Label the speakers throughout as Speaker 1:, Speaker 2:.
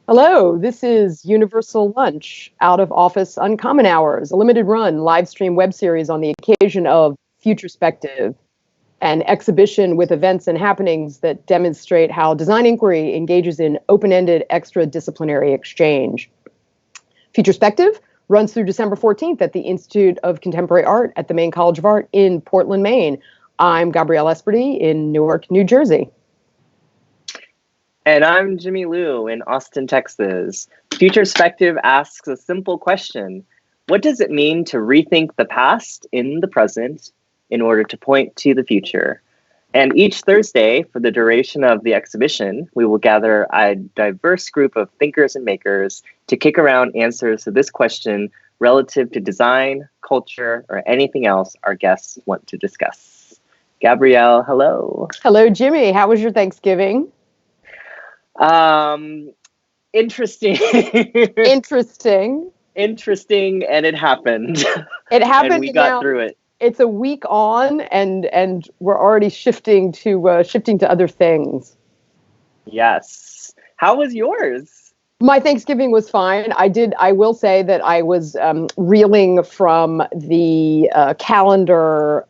Speaker 1: Hello, this is Universal Lunch, Out of Office Uncommon Hours, a limited run live stream web series on the occasion of Futurespective, an exhibition with events and happenings that demonstrate how design inquiry engages in open-ended extra-disciplinary exchange. Futurespective runs through December 14th at the Institute of Contemporary Art at the Maine College of Art in Portland, Maine. I'm Gabrielle Esperty in Newark, New Jersey.
Speaker 2: And I'm Jimmy Liu in Austin, Texas. Futurespective asks a simple question. What does it mean to rethink the past in the present in order to point to the future? And each Thursday, for the duration of the exhibition, we will gather a diverse group of thinkers and makers to kick around answers to this question relative to design, culture, or anything else our guests want to discuss. Gabrielle, hello.
Speaker 1: Hello, Jimmy. How was your Thanksgiving?
Speaker 2: Interesting. Interesting, and it happened.
Speaker 1: It happened.
Speaker 2: And we got through it.
Speaker 1: It's a week on, and we're already shifting to other things.
Speaker 2: Yes. How was yours?
Speaker 1: My Thanksgiving was fine. I will say that I was reeling from the calendar.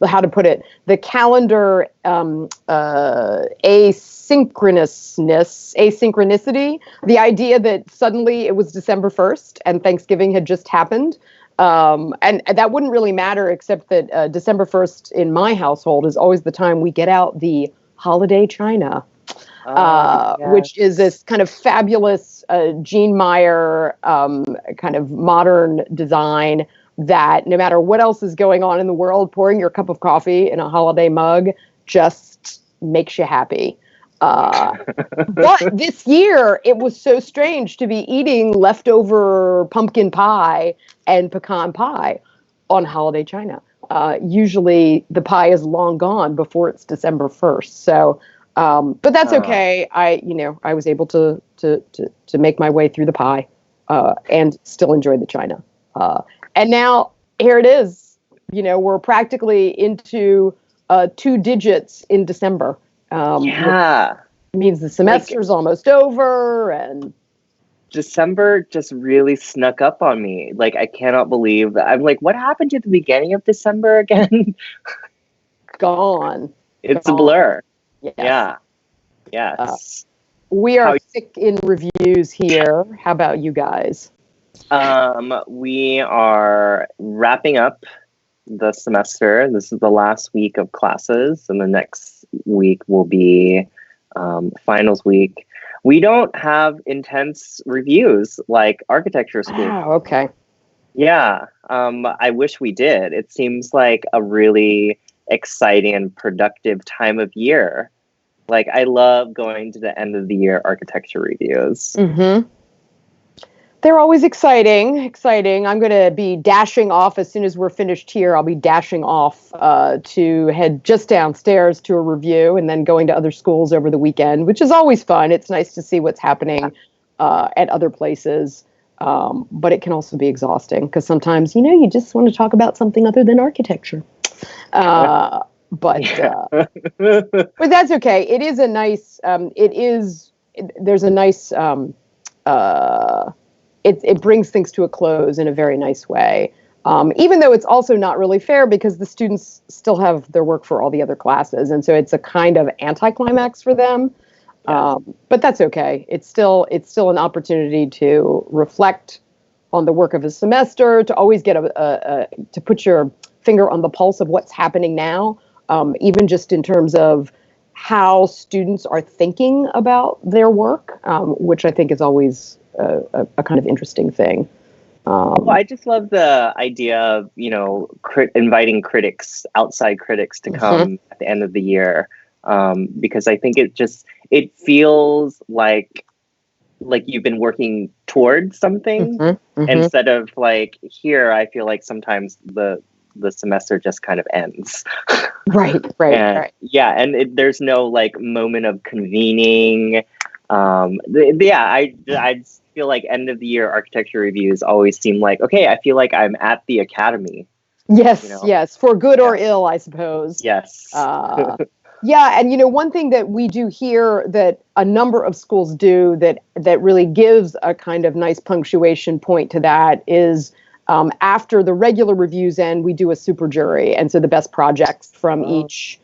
Speaker 1: How to put it? The calendar asynchronicity. The idea that suddenly it was December 1st and Thanksgiving had just happened. And that wouldn't really matter, except that December 1st in my household is always the time we get out the holiday china, yes. Which is this kind of fabulous Jean Meyer kind of modern design that no matter what else is going on in the world, pouring your cup of coffee in a holiday mug just makes you happy. But this year, it was so strange to be eating leftover pumpkin pie and pecan pie on holiday china. Usually, the pie is long gone before it's December 1st. So, but that's okay. I was able to make my way through the pie and still enjoy the china. And now here it is. We're practically into 2 digits in December.
Speaker 2: Yeah.
Speaker 1: It means the semester's almost over, and
Speaker 2: December just really snuck up on me. Like, I cannot believe that. I'm like, what happened to the beginning of December again?
Speaker 1: Gone.
Speaker 2: It's a blur.
Speaker 1: Yes.
Speaker 2: Yeah. Yes.
Speaker 1: We are thick in reviews here. How about you guys?
Speaker 2: We are wrapping up the semester. This is the last week of classes, and the next week will be finals week. We don't have intense reviews like architecture school.
Speaker 1: Oh, okay.
Speaker 2: Yeah. I wish we did. It seems like a really exciting and productive time of year. Like, I love going to the end of the year architecture reviews.
Speaker 1: Mm-hmm. They're always exciting. I'm going to be dashing off as soon as we're finished here. I'll be dashing off to head just downstairs to a review and then going to other schools over the weekend, which is always fun. It's nice to see what's happening at other places. But it can also be exhausting because sometimes, you just want to talk about something other than architecture. But that's okay. It is a nice, there's a nice, it brings things to a close in a very nice way. Even though it's also not really fair because the students still have their work for all the other classes. And so it's a kind of anticlimax for them. Yes. But that's okay. It's still an opportunity to reflect on the work of a semester, to always get to put your finger on the pulse of what's happening now, even just in terms of how students are thinking about their work, which I think is always a kind of interesting thing.
Speaker 2: Well, I just love the idea of, inviting outside critics to come at the end of the year. Because I think it feels like you've been working towards something instead of like here. I feel like sometimes the semester just kind of ends. Right. Yeah. And there's no like moment of convening. I feel like end of the year architecture reviews always seem like, okay, I feel like I'm at the academy.
Speaker 1: Yes, yes, for good or ill, I suppose.
Speaker 2: Yes.
Speaker 1: Yeah, and one thing that we do here that a number of schools do that really gives a kind of nice punctuation point to that is after the regular reviews end, we do a super jury, and so the best projects from each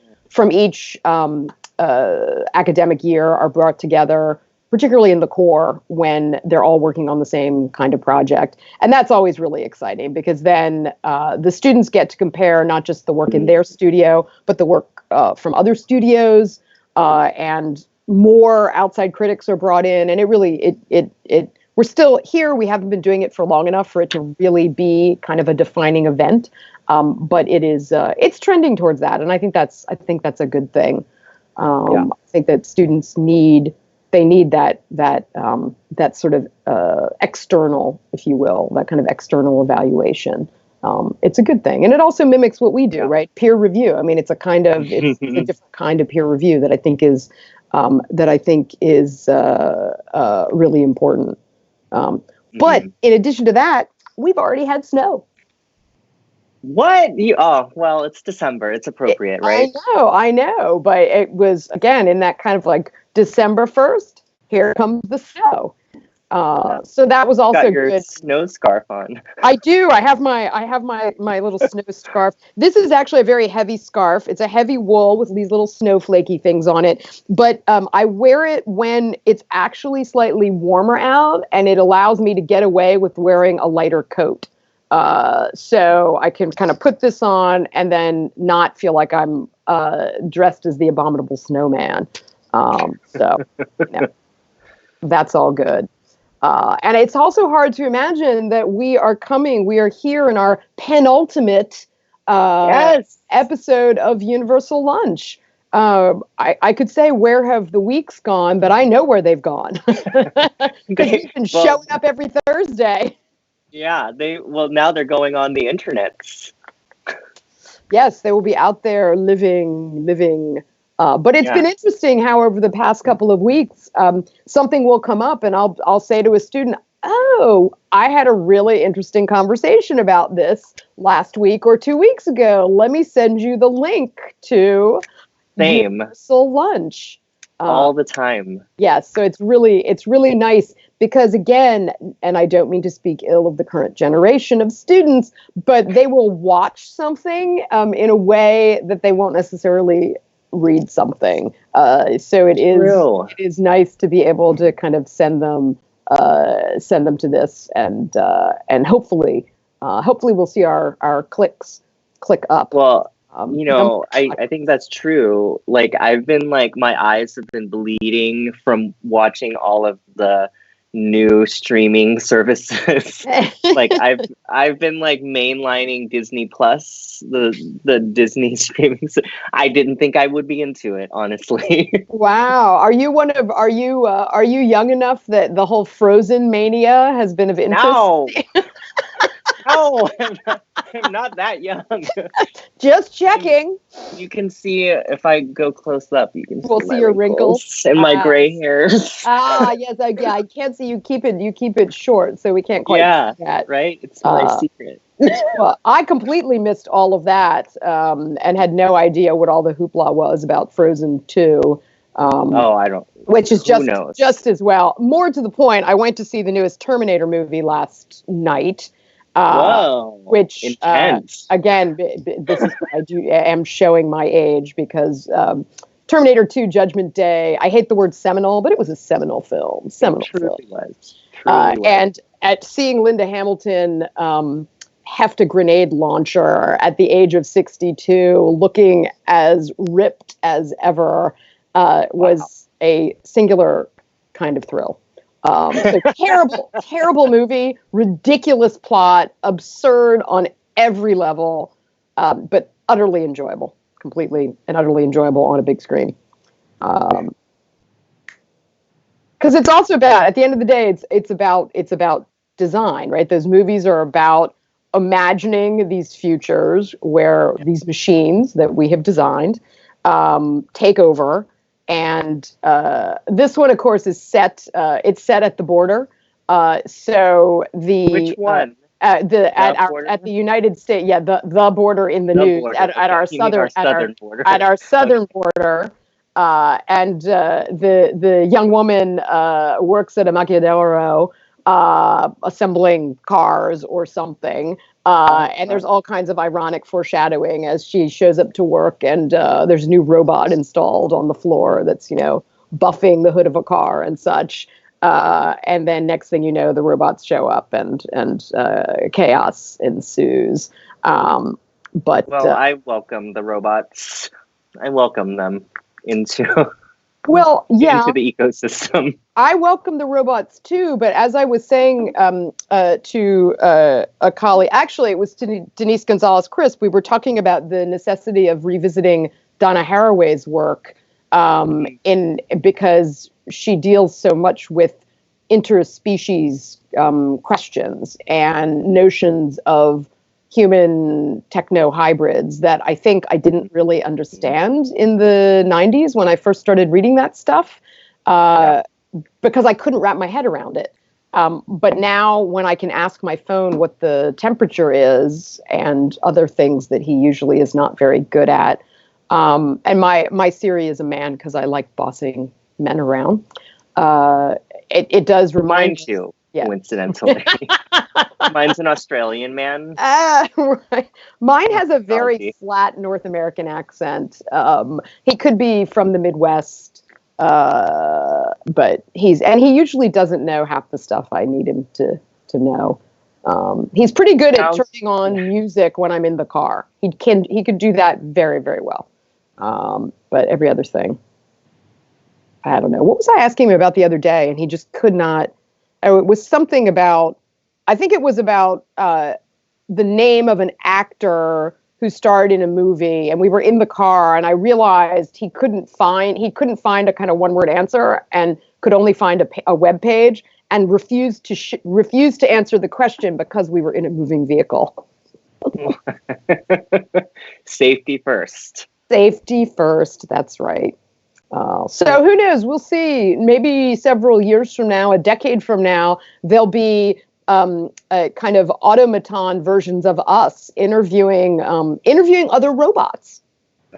Speaker 1: academic year are brought together, particularly in the core when they're all working on the same kind of project. And that's always really exciting because then the students get to compare not just the work in their studio, but the work from other studios, and more outside critics are brought in. And it really, we're still here. We haven't been doing it for long enough for it to really be kind of a defining event. But it's trending towards that. And I think that's a good thing. I think that students need that sort of external, if you will, that kind of external evaluation. It's a good thing, and it also mimics what we do, right? Peer review. I mean, it's a different kind of peer review that I think is really important. But in addition to that, we've already had snow.
Speaker 2: What? Well, it's December. It's appropriate, right?
Speaker 1: I know. But it was, again, in that kind of like December 1st, here comes the snow. So that was also
Speaker 2: got your
Speaker 1: good.
Speaker 2: Snow scarf on.
Speaker 1: I do. I have my little snow scarf. This is actually a very heavy scarf. It's a heavy wool with these little snowflakey things on it. But I wear it when it's actually slightly warmer out, and it allows me to get away with wearing a lighter coat. So I can kind of put this on and then not feel like I'm dressed as the abominable snowman. That's all good. And it's also hard to imagine that we are here in our penultimate episode of Universal Lunch. I could say, where have the weeks gone, but I know where they've gone. Because you've been showing up every Thursday.
Speaker 2: Yeah, now they're going on the internet.
Speaker 1: Yes, they will be out there living. But it's been interesting how over the past couple of weeks, something will come up and I'll say to a student, "Oh, I had a really interesting conversation about this last week or 2 weeks ago. Let me send you the link to Universal Lunch."
Speaker 2: All the time.
Speaker 1: Yes, so it's really nice because, again, and I don't mean to speak ill of the current generation of students, but they will watch something in a way that they won't necessarily read something. So it is nice to be able to kind of send them to this, and hopefully we'll see our clicks click up.
Speaker 2: Well, I think that's true. Like, I've been my eyes have been bleeding from watching all of the new streaming services. I've been mainlining Disney Plus, the Disney streaming. I didn't think I would be into it, honestly. Wow.
Speaker 1: Are you young enough that the whole Frozen mania has been of interest?
Speaker 2: No. No, I'm not that young.
Speaker 1: Just checking.
Speaker 2: You can see, if I go close up, you can
Speaker 1: see your wrinkles
Speaker 2: and my gray hairs.
Speaker 1: Yes, I can't see you. Keep it short, so we can't quite see that.
Speaker 2: Right? It's my secret.
Speaker 1: Well, I completely missed all of that, and had no idea what all the hoopla was about Frozen 2.
Speaker 2: I don't.
Speaker 1: Which is just as well. More to the point, I went to see the newest Terminator movie last night.
Speaker 2: Whoa!
Speaker 1: Which
Speaker 2: intense.
Speaker 1: Again, this is what I am showing my age, because Terminator 2: Judgment Day. I hate the word seminal, but it was a seminal film. Seminal film.
Speaker 2: Was.
Speaker 1: And at seeing Linda Hamilton heft a grenade launcher at the age of 62, looking as ripped as ever, was a singular kind of thrill. So terrible movie, ridiculous plot, absurd on every level, but utterly enjoyable, completely and utterly enjoyable on a big screen. Because it's also about, at the end of the day, it's about design, right? Those movies are about imagining these futures where these machines that we have designed take over. And this one, of course, is set. It's set at the border. So
Speaker 2: Which one? Border?
Speaker 1: the United States, the border in the news
Speaker 2: border.
Speaker 1: at our
Speaker 2: southern border.
Speaker 1: at our southern border. And the young woman works at a maquiladora, assembling cars or something. And there's all kinds of ironic foreshadowing as she shows up to work, and there's a new robot installed on the floor that's, buffing the hood of a car and such. And then next thing you know, the robots show up and chaos ensues. I
Speaker 2: welcome the robots. I welcome them into into the ecosystem.
Speaker 1: I welcome the robots too, but as I was saying to a colleague, actually it was to Denise Gonzalez-Crisp, we were talking about the necessity of revisiting Donna Haraway's work because she deals so much with interspecies questions and notions of human techno hybrids that I think I didn't really understand in the 90s when I first started reading that stuff, because I couldn't wrap my head around it. But now when I can ask my phone what the temperature is and other things that he usually is not very good at, and my Siri is a man because I like bossing men around. It does remind
Speaker 2: me too, coincidentally. Mine's an Australian man.
Speaker 1: Right. Mine has a very flat North American accent. He could be from the Midwest, but he usually doesn't know half the stuff I need him to know. He's pretty good at turning on music when I'm in the car. He could do that very, very well. But every other thing, I don't know. What was I asking him about the other day? And he just could not. Oh, it was something about, I think it was about the name of an actor who starred in a movie, and we were in the car, and I realized he couldn't find a kind of one-word answer and could only find a web page, and refused to answer the question because we were in a moving vehicle.
Speaker 2: Safety first.
Speaker 1: Safety first. That's right. So who knows? We'll see. Maybe several years from now, a decade from now, there'll be kind of automaton versions of us interviewing other robots.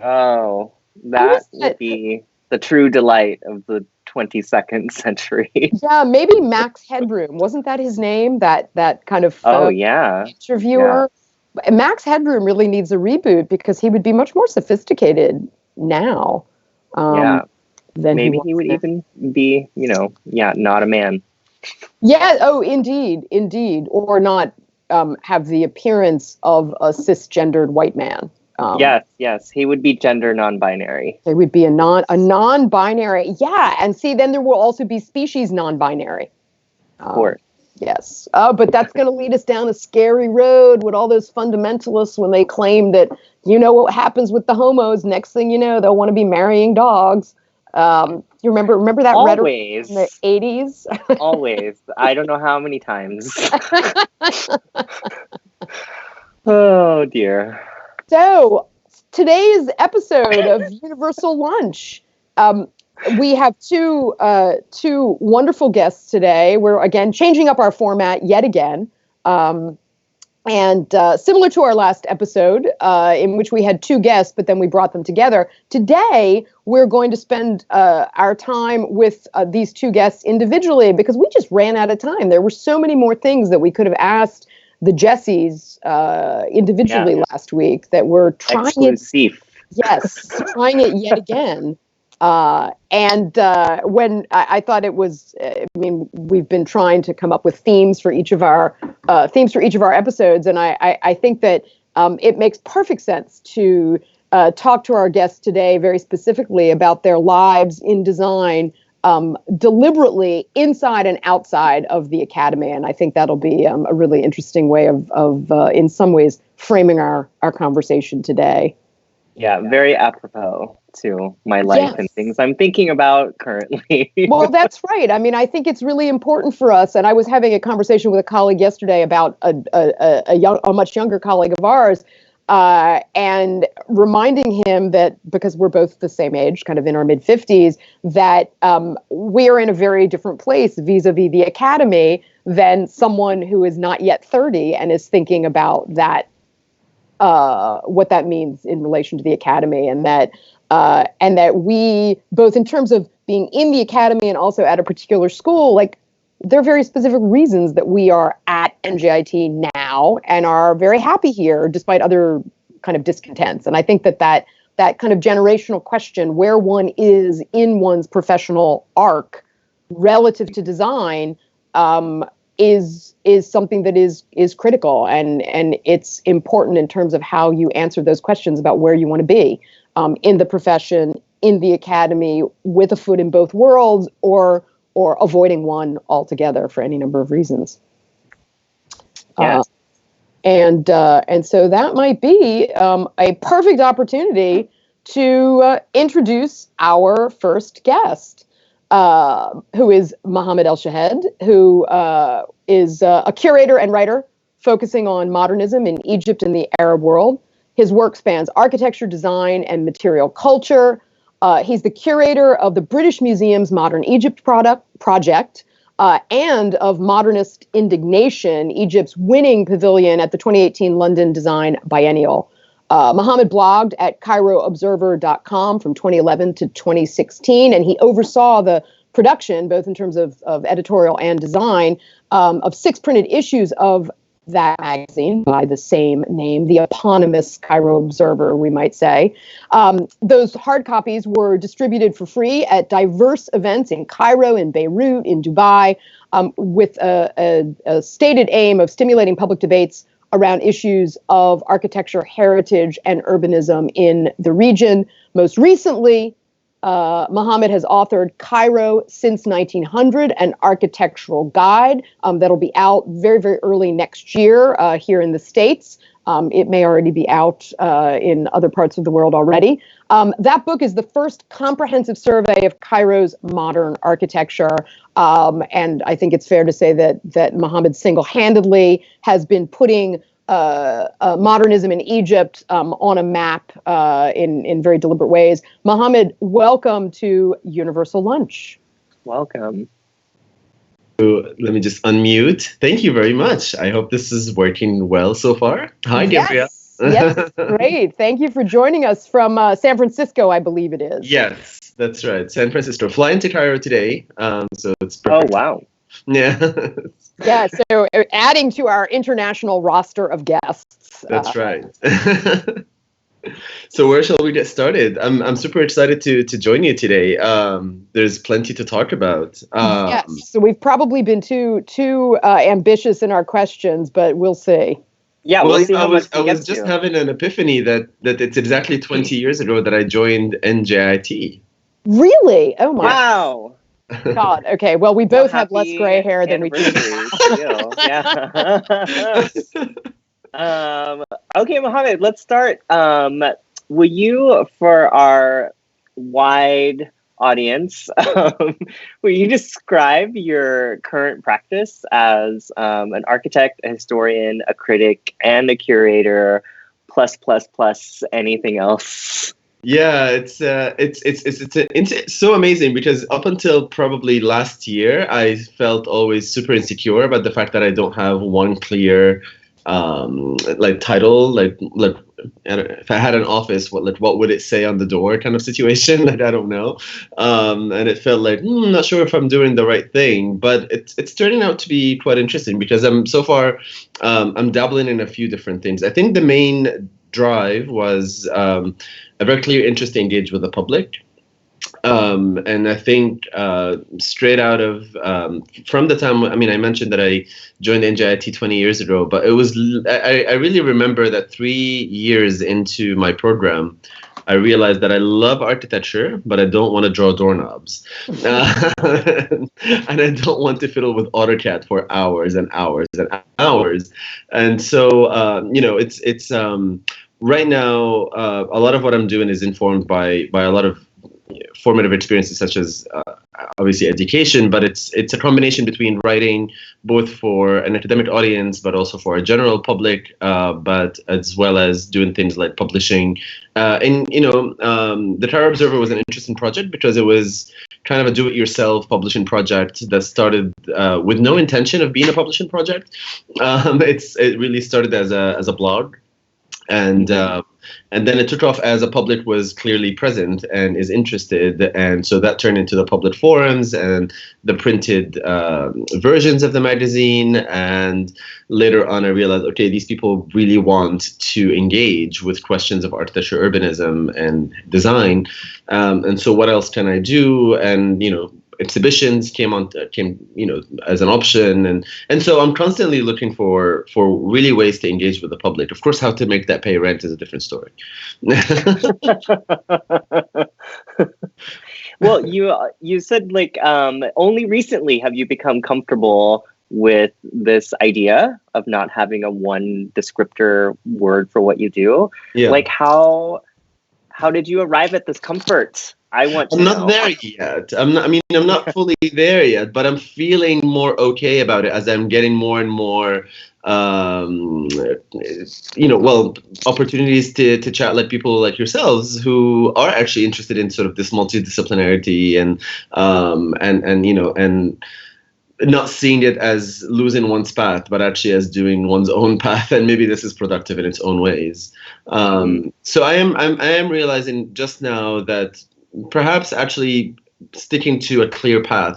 Speaker 2: Oh, that would be the true delight of the 22nd century.
Speaker 1: Yeah, maybe Max Headroom. Wasn't that his name? That kind of interviewer. Yeah. Max Headroom really needs a reboot because he would be much more sophisticated now.
Speaker 2: Maybe he would even be, not a man.
Speaker 1: Yeah. Oh, indeed. Or not have the appearance of a cisgendered white man.
Speaker 2: Yes. He would be gender non-binary.
Speaker 1: He would be a non-binary. Yeah. And see, then there will also be species non-binary.
Speaker 2: Of course.
Speaker 1: Yes. But that's going to lead us down a scary road with all those fundamentalists when they claim that, what happens with the homos. Next thing you know, they'll want to be marrying dogs. You remember that rhetoric in the 80s?
Speaker 2: Always. I don't know how many times. Oh, dear.
Speaker 1: So today's episode of Universal Lunch, we have two wonderful guests today. We're, again, changing up our format yet again. And similar to our last episode, in which we had two guests, but then we brought them together. Today, we're going to spend our time with these two guests individually because we just ran out of time. There were so many more things that we could have asked the Jessies individually last week that we're trying
Speaker 2: Exclusive.
Speaker 1: trying it yet again. And when I thought it was, we've been trying to come up with themes for each of our episodes, and I think that it makes perfect sense to talk to our guests today very specifically about their lives in design, deliberately inside and outside of the academy, and I think that'll be a really interesting way of in some ways framing our conversation today.
Speaker 2: Yeah, very apropos to my life and things I'm thinking about currently.
Speaker 1: Well, that's right. I think it's really important for us. And I was having a conversation with a colleague yesterday about a much younger colleague of ours and reminding him that because we're both the same age, kind of in our mid-50s, that we're in a very different place vis-a-vis the academy than someone who is not yet 30 and is thinking about that, what that means in relation to the academy, and that we, both in terms of being in the academy and also at a particular school, like, there are very specific reasons that we are at NJIT now and are very happy here despite other kind of discontents. And I think that kind of generational question, where one is in one's professional arc relative to design, is something that is critical, and it's important in terms of how you answer those questions about where you want to be in the profession, in the academy, with a foot in both worlds, or avoiding one altogether for any number of reasons.
Speaker 2: Yes.
Speaker 1: And so that might be a perfect opportunity to introduce our first guest, who is Mohamed Elshahed, who is a curator and writer focusing on modernism in Egypt and the Arab world. His work spans architecture, design, and material culture. He's the curator of the British Museum's Modern Egypt project and of Modernist Indignation, Egypt's winning pavilion at the 2018 London Design Biennial. Mohamed blogged at cairoobserver.com from 2011 to 2016, and he oversaw the production, both in terms of editorial and design, of 6 printed issues of that magazine by the same name, the eponymous Cairo Observer, we might say. Those hard copies were distributed for free at diverse events in Cairo, in Beirut, in Dubai, with a stated aim of stimulating public debates around issues of architecture, heritage, and urbanism in the region. Most recently, Mohamed has authored Cairo Since 1900, an architectural guide that'll be out very, very early next year here in the States. It may already be out in other parts of the world already. That book is the first comprehensive survey of Cairo's modern architecture. And I think it's fair to say that Mohamed single-handedly has been putting modernism in Egypt on a map in very deliberate ways. Mohamed, welcome to Universal Lunch.
Speaker 2: Welcome.
Speaker 3: So let me just unmute. Thank you very much. I hope this is working well so far. Hi, Gabrielle.
Speaker 1: Yes, great. Thank you for joining us from San Francisco, I believe it is.
Speaker 3: Yes, that's right. San Francisco. Flying to Cairo today. So it's perfect.
Speaker 2: Oh, wow.
Speaker 3: Yeah.
Speaker 1: Yeah, so adding to our international roster of guests.
Speaker 3: That's right. So where shall we get started? I'm super excited to join you today. There's plenty to talk about.
Speaker 1: Yes, so we've probably been too ambitious in our questions, but we'll see.
Speaker 2: Yeah,
Speaker 3: well,
Speaker 2: we'll see
Speaker 3: I
Speaker 2: how
Speaker 3: was
Speaker 2: much
Speaker 3: just having an epiphany that it's exactly 20 years ago that I joined NJIT.
Speaker 1: Really? Oh my.
Speaker 2: Wow.
Speaker 1: God. Okay. Well, we both have less gray hair than we do.
Speaker 2: Yeah. Okay, Mohamed, let's start. Will you, for our wide audience, will you describe your current practice as an architect, a historian, a critic, and a curator, plus anything else?
Speaker 3: Yeah, it's so amazing because up until probably last year, I felt always super insecure about the fact that I don't have one clear title, like if I had an office, what would it say on the door kind of situation? Like, I don't know. And it felt like, I'm not sure if I'm doing the right thing, but it's turning out to be quite interesting because I'm dabbling in a few different things. I think the main drive was a very clear interest to engage with the public. And I think straight out of from the time, I mentioned that I joined NJIT 20 years ago, but it was I really remember that 3 years into my program, I realized that I love architecture, but I don't want to draw doorknobs, and I don't want to fiddle with AutoCAD for hours and hours and hours. And so it's right now a lot of what I'm doing is informed by a lot of formative experiences such as obviously education, but it's a combination between writing both for an academic audience, but also for a general public, but as well as doing things like publishing. The Cairo Observer was an interesting project because it was kind of a do-it-yourself publishing project that started with no intention of being a publishing project. It really started as a blog. And then it took off as a public was clearly present and is interested. And so that turned into the public forums and the printed versions of the magazine. And later on, I realized, okay, these people really want to engage with questions of architecture, urbanism, and design. And so what else can I do? And, exhibitions came as an option, and so I'm constantly looking for really ways to engage with the public. Of course, how to make that pay rent is a different story.
Speaker 2: Well, you said only recently have you become comfortable with this idea of not having a one descriptor word for what you do. Yeah. How did you arrive at this comfort? I'm
Speaker 3: not there yet. I'm not fully there yet, but I'm feeling more okay about it as I'm getting more and more, opportunities to chat like people like yourselves who are actually interested in sort of this multidisciplinarity and not seeing it as losing one's path, but actually as doing one's own path, and maybe this is productive in its own ways. So I am realizing just now that perhaps actually sticking to a clear path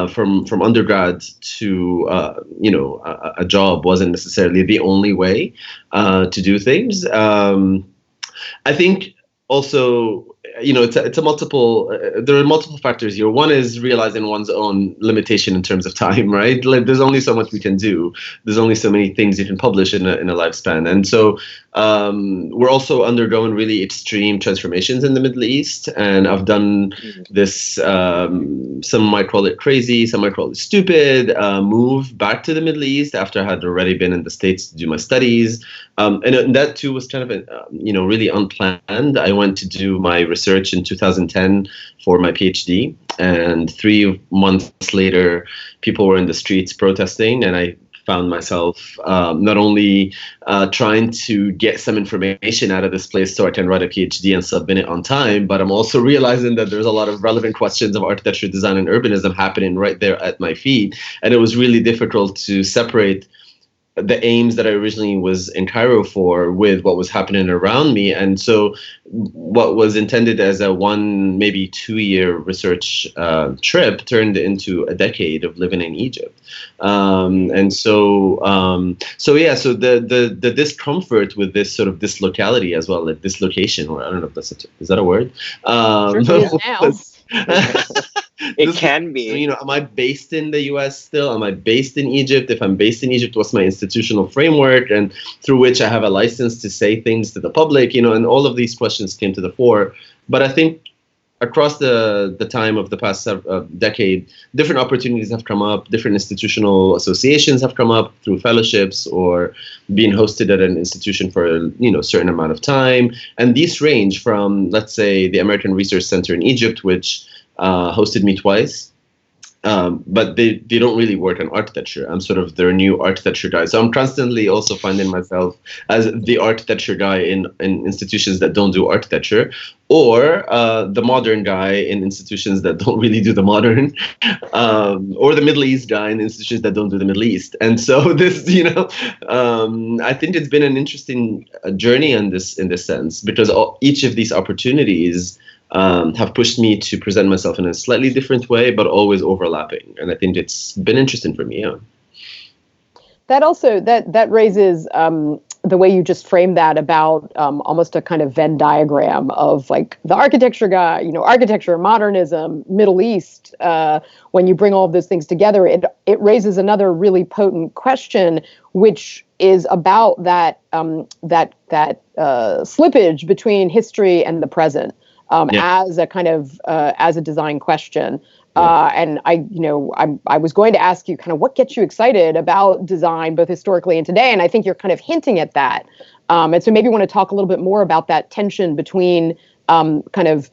Speaker 3: from undergrad to a job wasn't necessarily the only way to do things. I think also, it's a multiple. There are multiple factors here. One is realizing one's own limitation in terms of time, right? Like, there's only so much we can do. There's only so many things you can publish in a lifespan, and so we're also undergoing really extreme transformations in the Middle East. And I've done this. Some might call it crazy, some might call it stupid. Move back to the Middle East after I had already been in the States to do my studies, and that too was kind of really unplanned. I went to do my research in 2010 for my PhD, and 3 months later, people were in the streets protesting, and I found myself not only trying to get some information out of this place so I can write a PhD and submit it on time, but I'm also realizing that there's a lot of relevant questions of architecture, design, and urbanism happening right there at my feet, and it was really difficult to separate the aims that I originally was in Cairo for with what was happening around me. And so what was intended as a 1, maybe 2-year research trip turned into a decade of living in Egypt. So the discomfort with this sort of this locality as well, like dislocation, or I don't know if is that a word?
Speaker 1: Sure is now.
Speaker 2: It can be.
Speaker 3: Am I based in the US still? Am I based in Egypt? If I'm based in Egypt, what's my institutional framework and through which I have a license to say things to the public? And all of these questions came to the fore. But I think across the time of the past decade, different opportunities have come up, different institutional associations have come up through fellowships or being hosted at an institution for a certain amount of time. And these range from, let's say, the American Research Center in Egypt, which hosted me twice, but they don't really work on architecture. I'm sort of their new architecture guy. So I'm constantly also finding myself as the architecture guy in institutions that don't do architecture, or the modern guy in institutions that don't really do the modern, or the Middle East guy in institutions that don't do the Middle East. And so this, I think it's been an interesting journey in this sense, because each of these opportunities have pushed me to present myself in a slightly different way, but always overlapping. And I think it's been interesting for me. Yeah.
Speaker 1: That also, that raises the way you just framed that about almost a kind of Venn diagram of like the architecture guy, architecture, modernism, Middle East. When you bring all of those things together, it raises another really potent question, which is about that slippage between history and the present. As a kind of as a design question, and I was going to ask you kind of what gets you excited about design, both historically and today, and I think you're kind of hinting at that, and so maybe you want to talk a little bit more about that tension between kind of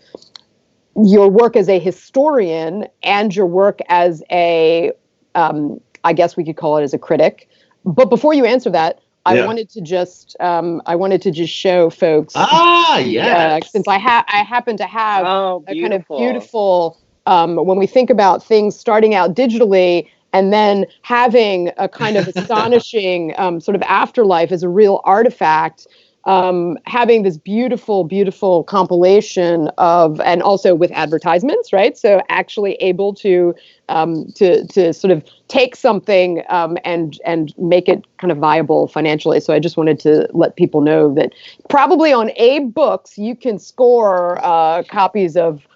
Speaker 1: your work as a historian and your work as a, I guess we could call it as a critic. But before you answer that, I wanted to just show folks.
Speaker 3: Yes.
Speaker 1: Since I happen to have
Speaker 2: Oh,
Speaker 1: a kind of beautiful. When we think about things starting out digitally and then having a kind of astonishing sort of afterlife as a real artifact. Having this beautiful, beautiful compilation of, and also with advertisements, right? So actually able to sort of take something and make it kind of viable financially. So I just wanted to let people know that probably on Abe Books you can score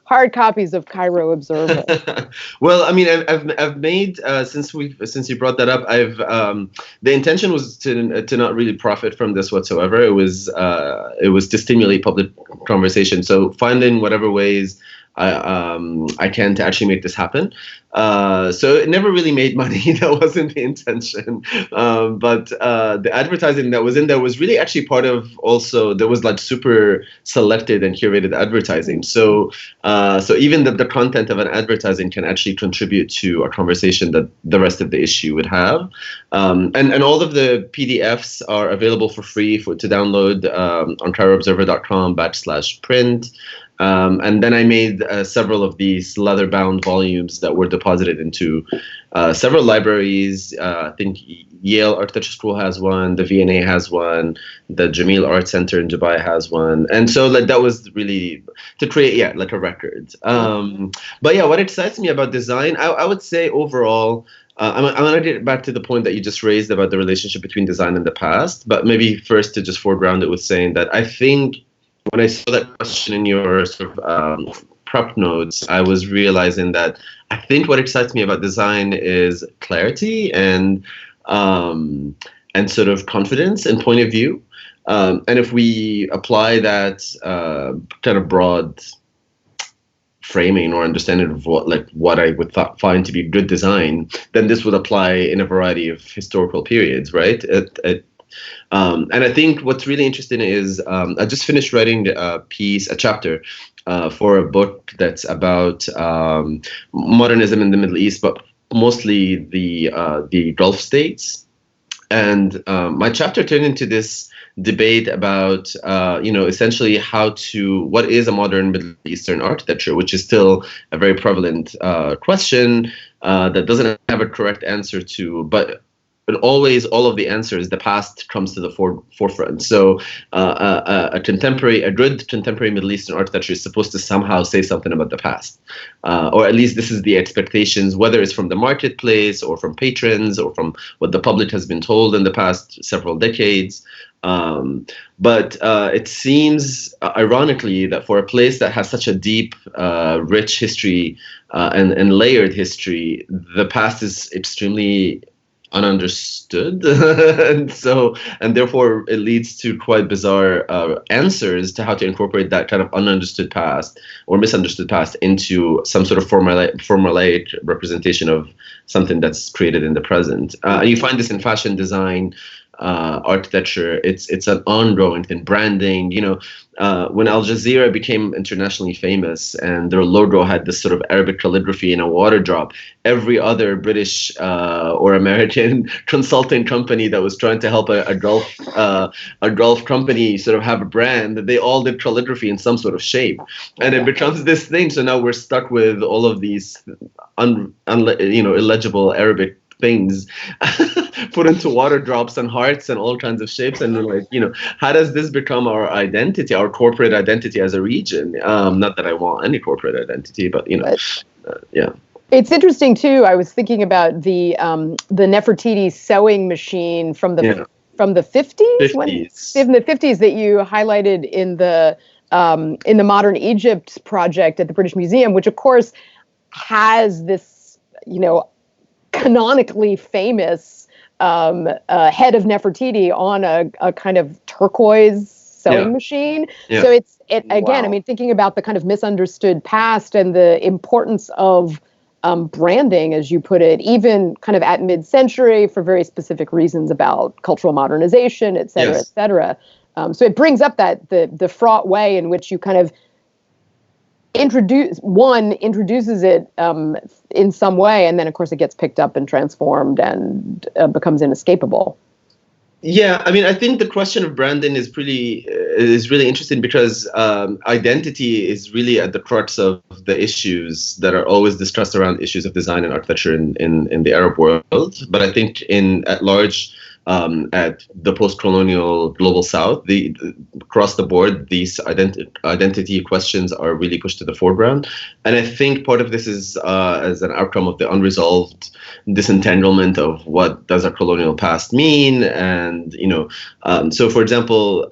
Speaker 1: hard copies of Cairo Observer.
Speaker 3: Well, I mean, I've made since you brought that up, the intention was to not really profit from this whatsoever. It was to stimulate public conversation. So finding whatever ways I can to actually make this happen. So it never really made money. That wasn't the intention. But the advertising that was in there was really actually part of also, there was like super selected and curated advertising. So even the content of an advertising can actually contribute to a conversation that the rest of the issue would have. And all of the PDFs are available for free to download on cairoobserver.com/print. And then I made several of these leather-bound volumes that were deposited into several libraries. I think Yale Architecture School has one, the V&A has one, the Jameel Art Center in Dubai has one. And so that was really to create, like a record. But yeah, what excites me about design, I would say overall, I'm going to get back to the point that you just raised about the relationship between design and the past. But maybe first to just foreground it with saying that I think when I saw that question in your sort of prep notes, I was realizing that I think what excites me about design is clarity and sort of confidence and point of view. And if we apply that kind of broad framing or understanding of what I would find to be good design, then this would apply in a variety of historical periods, right? And I think what's really interesting is I just finished writing a chapter for a book that's about modernism in the Middle East, but mostly the Gulf states. And my chapter turned into this debate about, essentially what is a modern Middle Eastern architecture, which is still a very prevalent question that doesn't have a correct answer to, but always all of the answers, the past comes to the forefront. So a good contemporary Middle Eastern architecture is supposed to somehow say something about the past, or at least this is the expectations, whether it's from the marketplace or from patrons or from what the public has been told in the past several decades. But it seems, ironically, that for a place that has such a deep, rich history and layered history, the past is extremely ununderstood, and therefore it leads to quite bizarre answers to how to incorporate that kind of ununderstood past or misunderstood past into some sort of formulaic representation of something that's created in the present. You find this in fashion design, architecture. It's an ongoing thing. Branding, when Al Jazeera became internationally famous and their logo had this sort of Arabic calligraphy in a water drop, every other British or American consulting company that was trying to help a Gulf company sort of have a brand, they all did calligraphy in some sort of shape, and it becomes this thing. So now we're stuck with all of these illegible Arabic things put into water drops and hearts and all kinds of shapes, and how does this become our identity, our corporate identity as a region? Not that I want any corporate identity, but yeah.
Speaker 1: It's interesting too. I was thinking about the Nefertiti sewing machine from the 50s. In the 50s that you highlighted in the Modern Egypt project at the British Museum, which of course has this canonically famous head of Nefertiti on a kind of turquoise sewing machine. Yeah. So it again, wow. I mean, thinking about the kind of misunderstood past and the importance of branding, as you put it, even kind of at mid-century for very specific reasons about cultural modernization, et cetera, et cetera. So it brings up that the fraught way in which you kind of introduces it in some way, and then of course it gets picked up and transformed and becomes inescapable.
Speaker 3: Yeah, I mean, I think the question of branding is really interesting because identity is really at the crux of the issues that are always discussed around issues of design and architecture in the Arab world. But I think at large, at the post-colonial global South, across the board, these identity questions are really pushed to the foreground. And I think part of this is as an outcome of the unresolved disentanglement of what does a colonial past mean. And, so for example,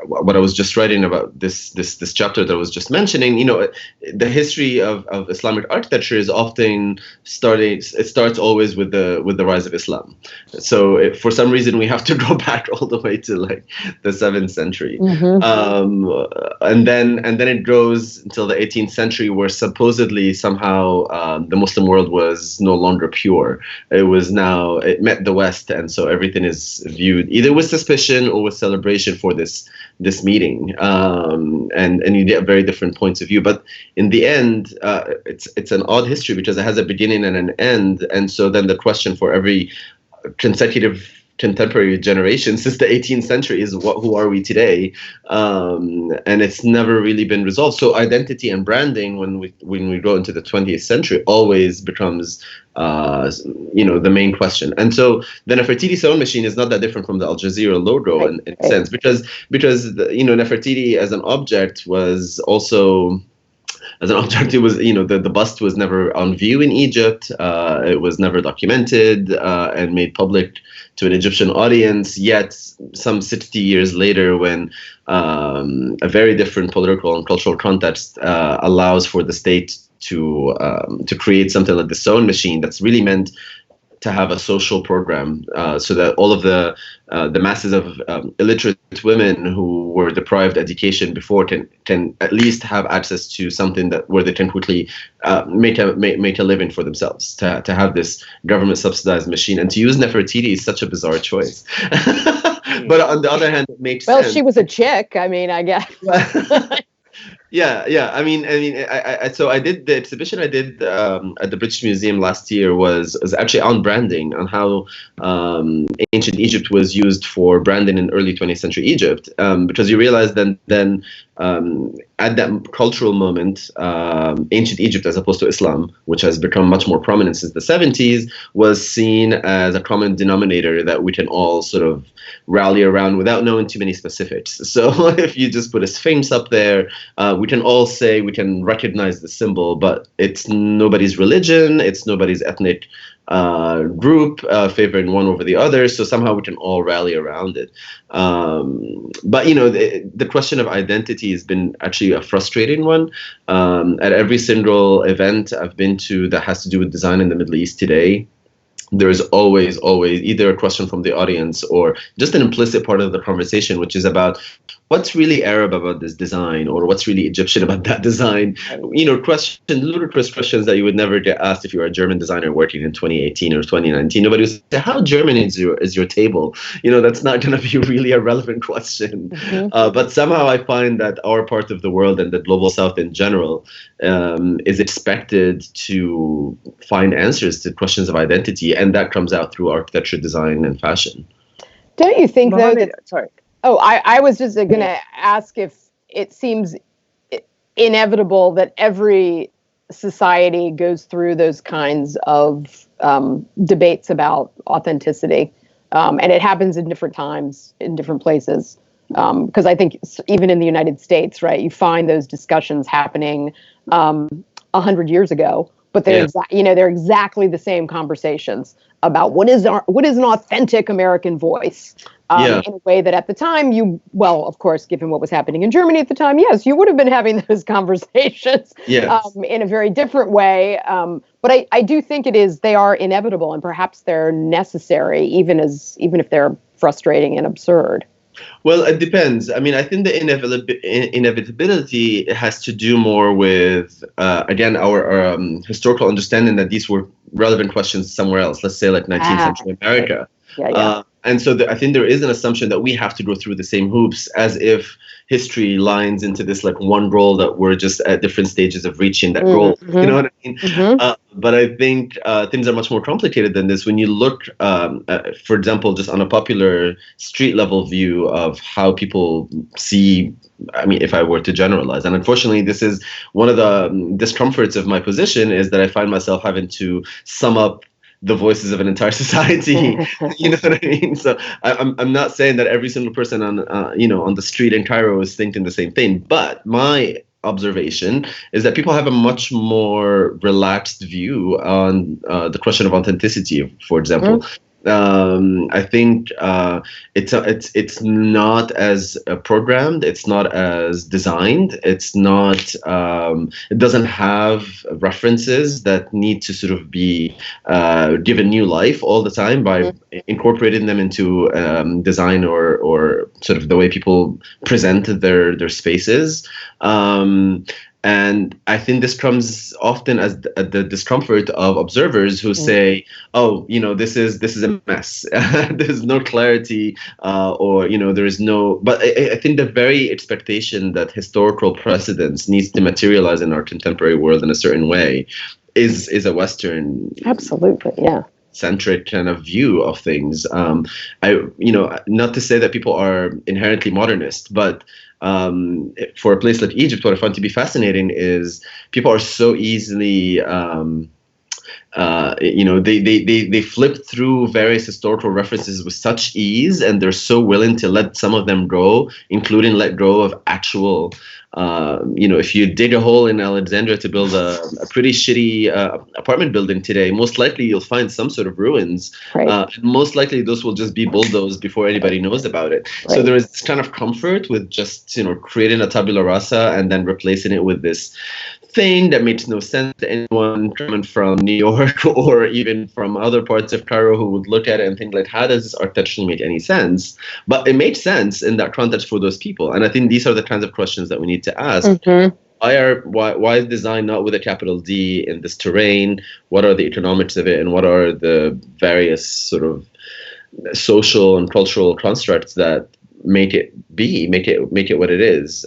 Speaker 3: what I was just writing about this chapter that I was just mentioning, the history of Islamic architecture is often starts always with the rise of Islam. So for some reason we have to go back all the way to like the 7th century. And then it goes until the 18th century, where supposedly somehow the Muslim world was no longer pure. It met the West, and so everything is viewed either with suspicion or with celebration for this meeting, and you get very different points of view. But in the end, it's an odd history because it has a beginning and an end, and so then the question for every contemporary generation since the 18th century is who are we today, and it's never really been resolved. So identity and branding, when we go into the 20th century, always becomes the main question. And so the Nefertiti sewing machine is not that different from the Al Jazeera logo in a sense, because Nefertiti as an object was also. As an object, it was, the bust was never on view in Egypt. It was never documented and made public to an Egyptian audience. Yet, some 60 years later, when a very different political and cultural context allows for the state to create something like the sewing machine that's really meant to have a social program, so that all of the masses of illiterate women who were deprived education before can at least have access to something where they can quickly make a living for themselves. To have this government subsidized machine, and to use Nefertiti is such a bizarre choice. But on the other hand, it makes sense.
Speaker 1: Well, she was a chick. I mean, I guess.
Speaker 3: Yeah. I mean, so I did the exhibition I did at the British Museum last year was actually on branding, on how ancient Egypt was used for branding in early 20th century Egypt, because you realize then at that cultural moment, ancient Egypt, as opposed to Islam, which has become much more prominent since the 70s, was seen as a common denominator that we can all sort of rally around without knowing too many specifics. So if you just put a sphinx up there, we can all say we can recognize the symbol, but it's nobody's religion, it's nobody's ethnic group favoring one over the other, so somehow we can all rally around it. But the question of identity has been actually a frustrating one. At every single event I've been to that has to do with design in the Middle East today, there's always either a question from the audience or just an implicit part of the conversation, which is about what's really Arab about this design, or what's really Egyptian about that design. Ludicrous questions that you would never get asked if you were a German designer working in 2018 or 2019. Nobody would say, how German is your table? That's not going to be really a relevant question. But somehow I find that our part of the world and the global South in general is expected to find answers to questions of identity. And that comes out through architecture, design, and fashion.
Speaker 1: Don't you think,
Speaker 2: Mohamed,
Speaker 1: though?
Speaker 2: Sorry.
Speaker 1: Oh, I was just going to ask if it seems inevitable that every society goes through those kinds of debates about authenticity. And it happens in different times, in different places. Because I think even in the United States, right, you find those discussions happening 100 years ago. But they're they're exactly the same conversations about what is an authentic American voice, in a way that at the time of course, given what was happening in Germany at the time, yes, you would have been having those conversations in a very different way. But I do think they are inevitable, and perhaps they're necessary, even if they're frustrating and absurd.
Speaker 3: Well, it depends. I mean, I think the inevitability has to do more with, again, our historical understanding that these were relevant questions somewhere else. Let's say like 19th century America. And so I think there is an assumption that we have to go through the same hoops, as if history lines into this like one goal that we're just at different stages of reaching that goal. You know what I mean? But I think things are much more complicated than this. When you look, for example, just on a popular street level view of how people see, I mean, if I were to generalize, and unfortunately, this is one of the discomforts of my position, is that I find myself having to sum up the voices of an entire society. You know what I mean? So I'm not saying that every single person on on the street in Cairo is thinking the same thing, but my observation is that people have a much more relaxed view on the question of authenticity, for example. I think it's not as programmed. It's not as designed. It's not. It doesn't have references that need to sort of be given new life all the time by incorporating them into design or sort of the way people present their spaces. And I think this comes often as the discomfort of observers who say, "Oh, this is a mess. There's no clarity, or there is no." But I think the very expectation that historical precedence needs to materialize in our contemporary world in a certain way is a Western,
Speaker 1: absolutely, yeah,
Speaker 3: centric kind of view of things. Not to say that people are inherently modernist, but for a place like Egypt, what I find to be fascinating is people are so easily, they flip through various historical references with such ease, and they're so willing to let some of them go, including let go of actual. If you dig a hole in Alexandria to build a pretty shitty apartment building today, most likely you'll find some sort of ruins.
Speaker 1: Right.
Speaker 3: Most likely those will just be bulldozed before anybody knows about it. Right. So there is this kind of comfort with just, creating a tabula rasa and then replacing it with this thing that makes no sense to anyone coming from New York or even from other parts of Cairo who would look at it and think, like, how does this architecturally make any sense? But it made sense in that context for those people. And I think these are the kinds of questions that we need to ask. Why is design not with a capital D in this terrain? What are the economics of it, and what are the various sort of social and cultural constructs that make it what it is?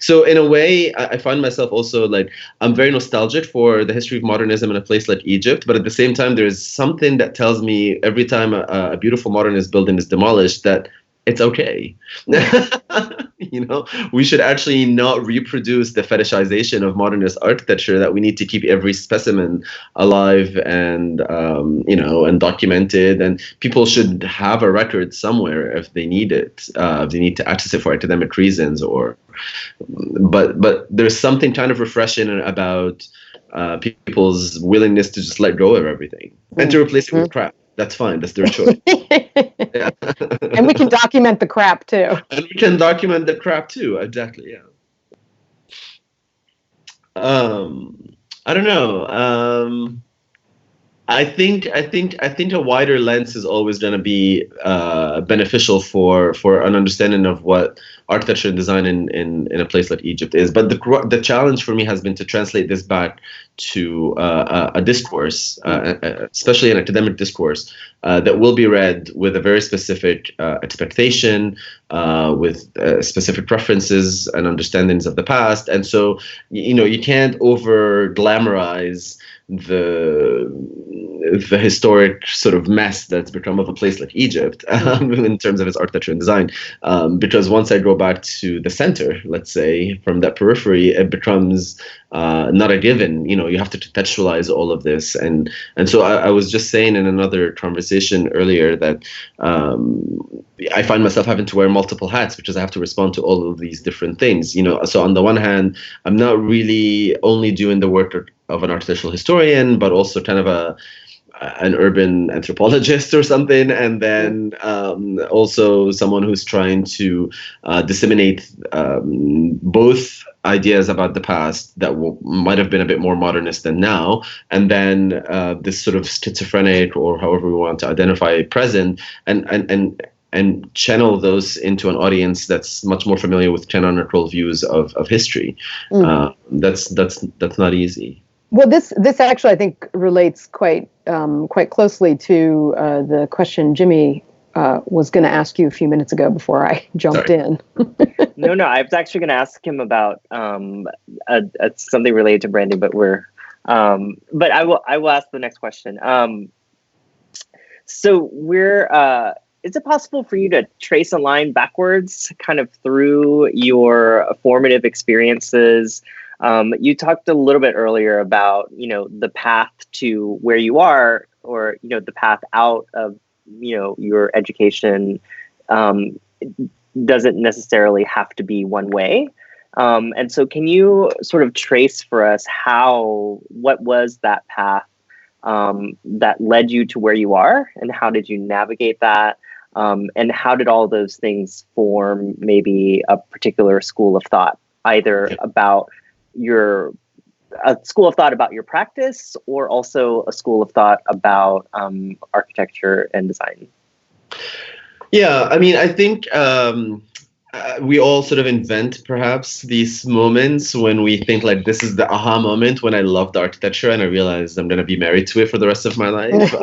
Speaker 3: So in a way, I find myself also like, I'm very nostalgic for the history of modernism in a place like Egypt, but at the same time, there's something that tells me every time a beautiful modernist building is demolished that it's okay. We should actually not reproduce the fetishization of modernist architecture, that we need to keep every specimen alive and, and documented. And people should have a record somewhere if they need it, if they need to access it for academic reasons but there's something kind of refreshing about people's willingness to just let go of everything and to replace it with crap. That's fine. That's their choice. Yeah.
Speaker 1: And we can document the crap too.
Speaker 3: Exactly. Yeah. I don't know. I think a wider lens is always going to be beneficial for an understanding of what architecture and design in a place like Egypt is. But the challenge for me has been to translate this back to a discourse, especially an academic discourse, that will be read with a very specific expectation, with specific preferences and understandings of the past. And so, you can't over glamorize the historic sort of mess that's become of a place like Egypt in terms of its architecture and design, because once I go back to the center, let's say, from that periphery, it becomes not a given. You have to contextualize all of this, and so I was just saying in another conversation earlier that I find myself having to wear multiple hats because I have to respond to all of these different things. So on the one hand, I'm not really only doing the work of an architectural historian, but also kind of an urban anthropologist or something, and then also someone who's trying to disseminate both ideas about the past that might have been a bit more modernist than now, and then this sort of schizophrenic, or however we want to identify, present, and channel those into an audience that's much more familiar with canonical views of history. That's not easy.
Speaker 1: Well, this actually, I think, relates quite closely to the question Jimmy was going to ask you a few minutes ago before I jumped in.
Speaker 2: No, I was actually going to ask him about something related to branding, but but I will ask the next question. So is it possible for you to trace a line backwards kind of through your formative experiences? You talked a little bit earlier about, the path to where you are, or, the path out of, your education doesn't necessarily have to be one way. And so can you sort of trace for us what was that path that led you to where you are, and how did you navigate that? And how did all those things form maybe a particular school of thought, either about a school of thought about your practice, or also a school of thought about architecture and design?
Speaker 3: Yeah, I mean, I think we all sort of invent perhaps these moments when we think like, this is the aha moment when I loved architecture and I realized I'm going to be married to it for the rest of my life.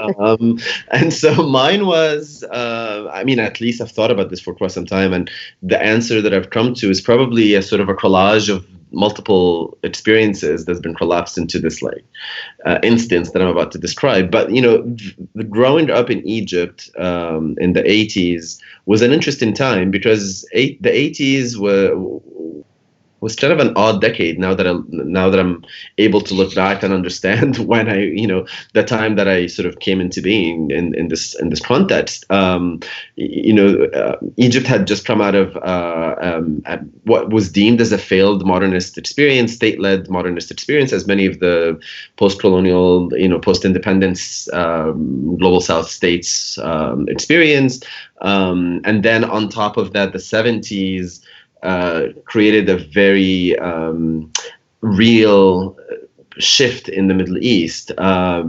Speaker 3: And so mine was, I mean, at least I've thought about this for quite some time, and the answer that I've come to is probably a sort of a collage of multiple experiences that's been collapsed into this instance that I'm about to describe. But growing up in Egypt in the 80s was an interesting time, because the 80s was kind of an odd decade. Now that I'm able to look back and understand when the time that I sort of came into being in this context. Egypt had just come out of what was deemed as a failed modernist experience, state-led modernist experience, as many of the post-colonial, post-independence global South states experienced. And then on top of that, the 70s created a very real shift in the Middle East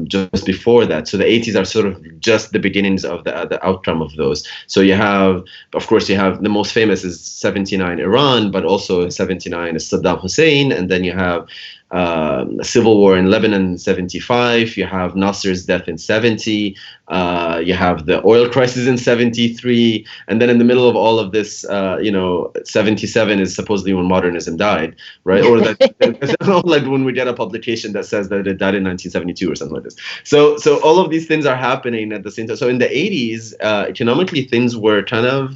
Speaker 3: just before that. So the 80s are sort of just the beginnings of the outcome of those. So you have the most famous is 79 Iran, but also in 79 is Saddam Hussein, and then you have a civil war in Lebanon in 75, you have Nasser's death in 70, you have the oil crisis in 73, and then in the middle of all of this, 77 is supposedly when modernism died, right? Or that like when we get a publication that says that it died in 1972 or something like this. So all of these things are happening at the same time. So in the 80s, economically things were kind of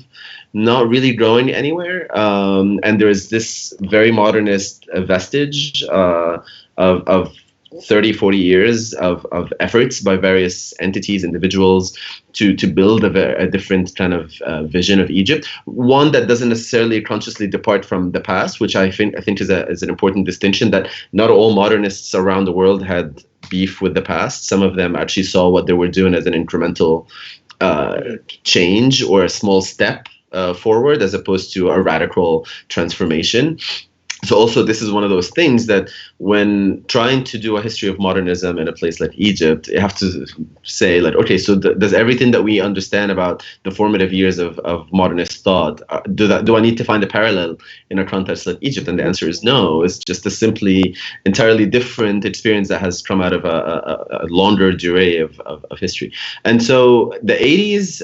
Speaker 3: not really going anywhere, and there is this very modernist vestige of 30, 40 years of efforts by various entities, individuals, to build a different kind of vision of Egypt, one that doesn't necessarily consciously depart from the past, which I think is an important distinction, that not all modernists around the world had beef with the past. Some of them actually saw what they were doing as an incremental change or a small step forward, as opposed to a radical transformation. So also this is one of those things that when trying to do a history of modernism in a place like Egypt, you have to say like, okay, so does everything that we understand about the formative years of modernist thought, do I need to find a parallel in a context like Egypt? And the answer is no. It's just a simply entirely different experience that has come out of a longer durée of history. And so the 80s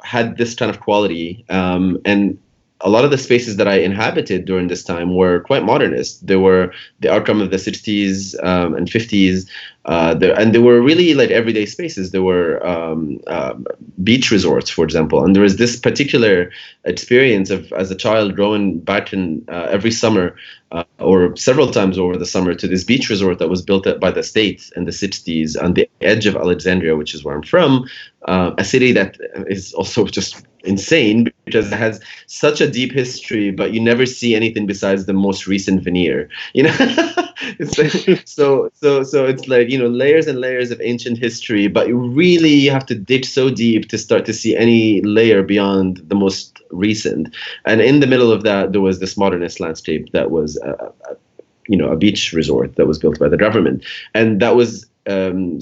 Speaker 3: had this kind of quality, and a lot of the spaces that I inhabited during this time were quite modernist. They were the outcome of the 60s and 50s, and they were really like everyday spaces. There were beach resorts, for example, and there was this particular experience of, as a child, going back in every summer or several times over the summer to this beach resort that was built up by the state in the 60s on the edge of Alexandria, which is where I'm from, a city that is also just insane because it has such a deep history, but you never see anything besides the most recent veneer. It's like, so it's like, layers and layers of ancient history, but you have to dig so deep to start to see any layer beyond the most recent. And in the middle of that, there was this modernist landscape that was a beach resort that was built by the government, and that was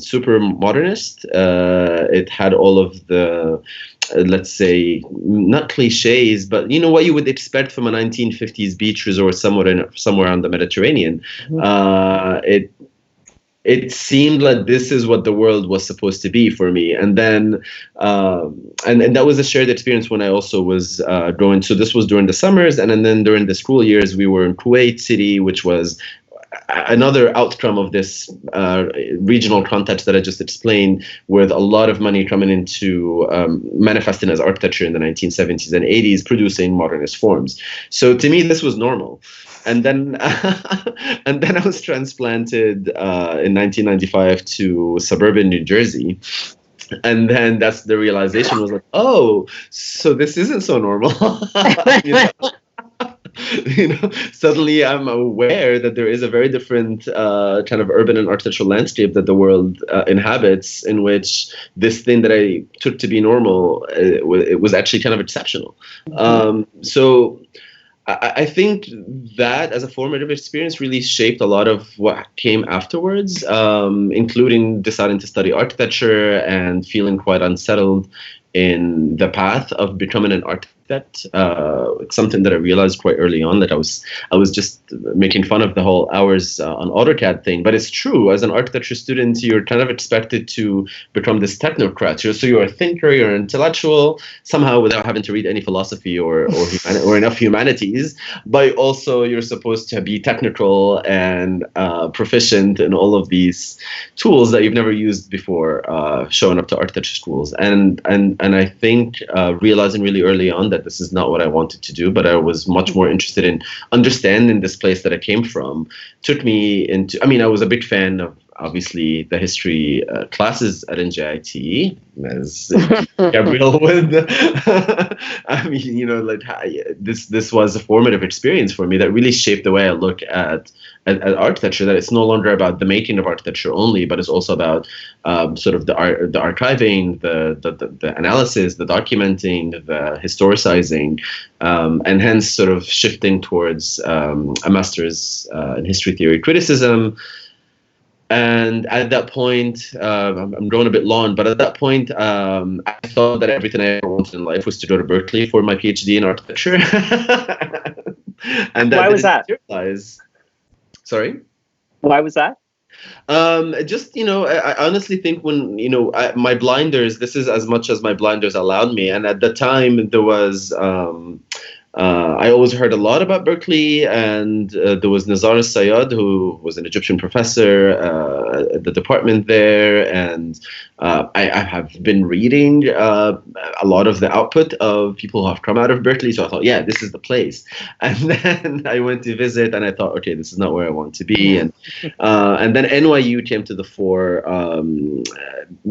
Speaker 3: super modernist. It had all of the let's say, not cliches, but what you would expect from a 1950s beach resort somewhere on the Mediterranean. Mm-hmm. it seemed like this is what the world was supposed to be for me. And then, and that was a shared experience when I also was growing. So this was during the summers, and then during the school years, we were in Kuwait City, which was another outcome of this regional context that I just explained, with a lot of money coming into manifesting as architecture in the 1970s and 80s, producing modernist forms. So to me, this was normal. And then, and then I was transplanted in 1995 to suburban New Jersey. And then that's the realization was like, oh, so this isn't so normal. You know? Suddenly I'm aware that there is a very different kind of urban and architectural landscape that the world inhabits, in which this thing that I took to be normal, it was actually kind of exceptional. So I think that as a formative experience really shaped a lot of what came afterwards, including deciding to study architecture and feeling quite unsettled in the path of becoming an architect. It's something that I realized quite early on, that I was just making fun of the whole hours on AutoCAD thing. But it's true, as an architecture student, you're kind of expected to become this technocrat. So you're a thinker, you're an intellectual, somehow without having to read any philosophy or enough humanities. But also you're supposed to be technical and proficient in all of these tools that you've never used before showing up to architecture schools. And I think realizing really early on that this is not what I wanted to do, but I was much more interested in understanding this place that I came from, took me into, I mean, I was a big fan of, obviously, the history classes at NJIT, as Gabrielle would. I mean, like, this was a formative experience for me that really shaped the way I look at architecture, that it's no longer about the making of architecture only, but it's also about sort of the archiving, the analysis, the documenting, the historicizing, and hence sort of shifting towards a master's in history theory criticism. And at that point, I'm going a bit long, but at that point, I thought that everything I ever wanted in life was to go to Berkeley for my PhD in architecture. And
Speaker 2: why was that?
Speaker 3: Materialize. Sorry?
Speaker 2: Why was that?
Speaker 3: Just, I honestly think when, my blinders, this is as much as my blinders allowed me. And at the time, there was... I always heard a lot about Berkeley, and there was Nizar Sayad, who was an Egyptian professor at the department there, and I have been reading a lot of the output of people who have come out of Berkeley, so I thought, yeah, this is the place. And then I went to visit, and I thought, okay, this is not where I want to be, and then NYU came to the fore,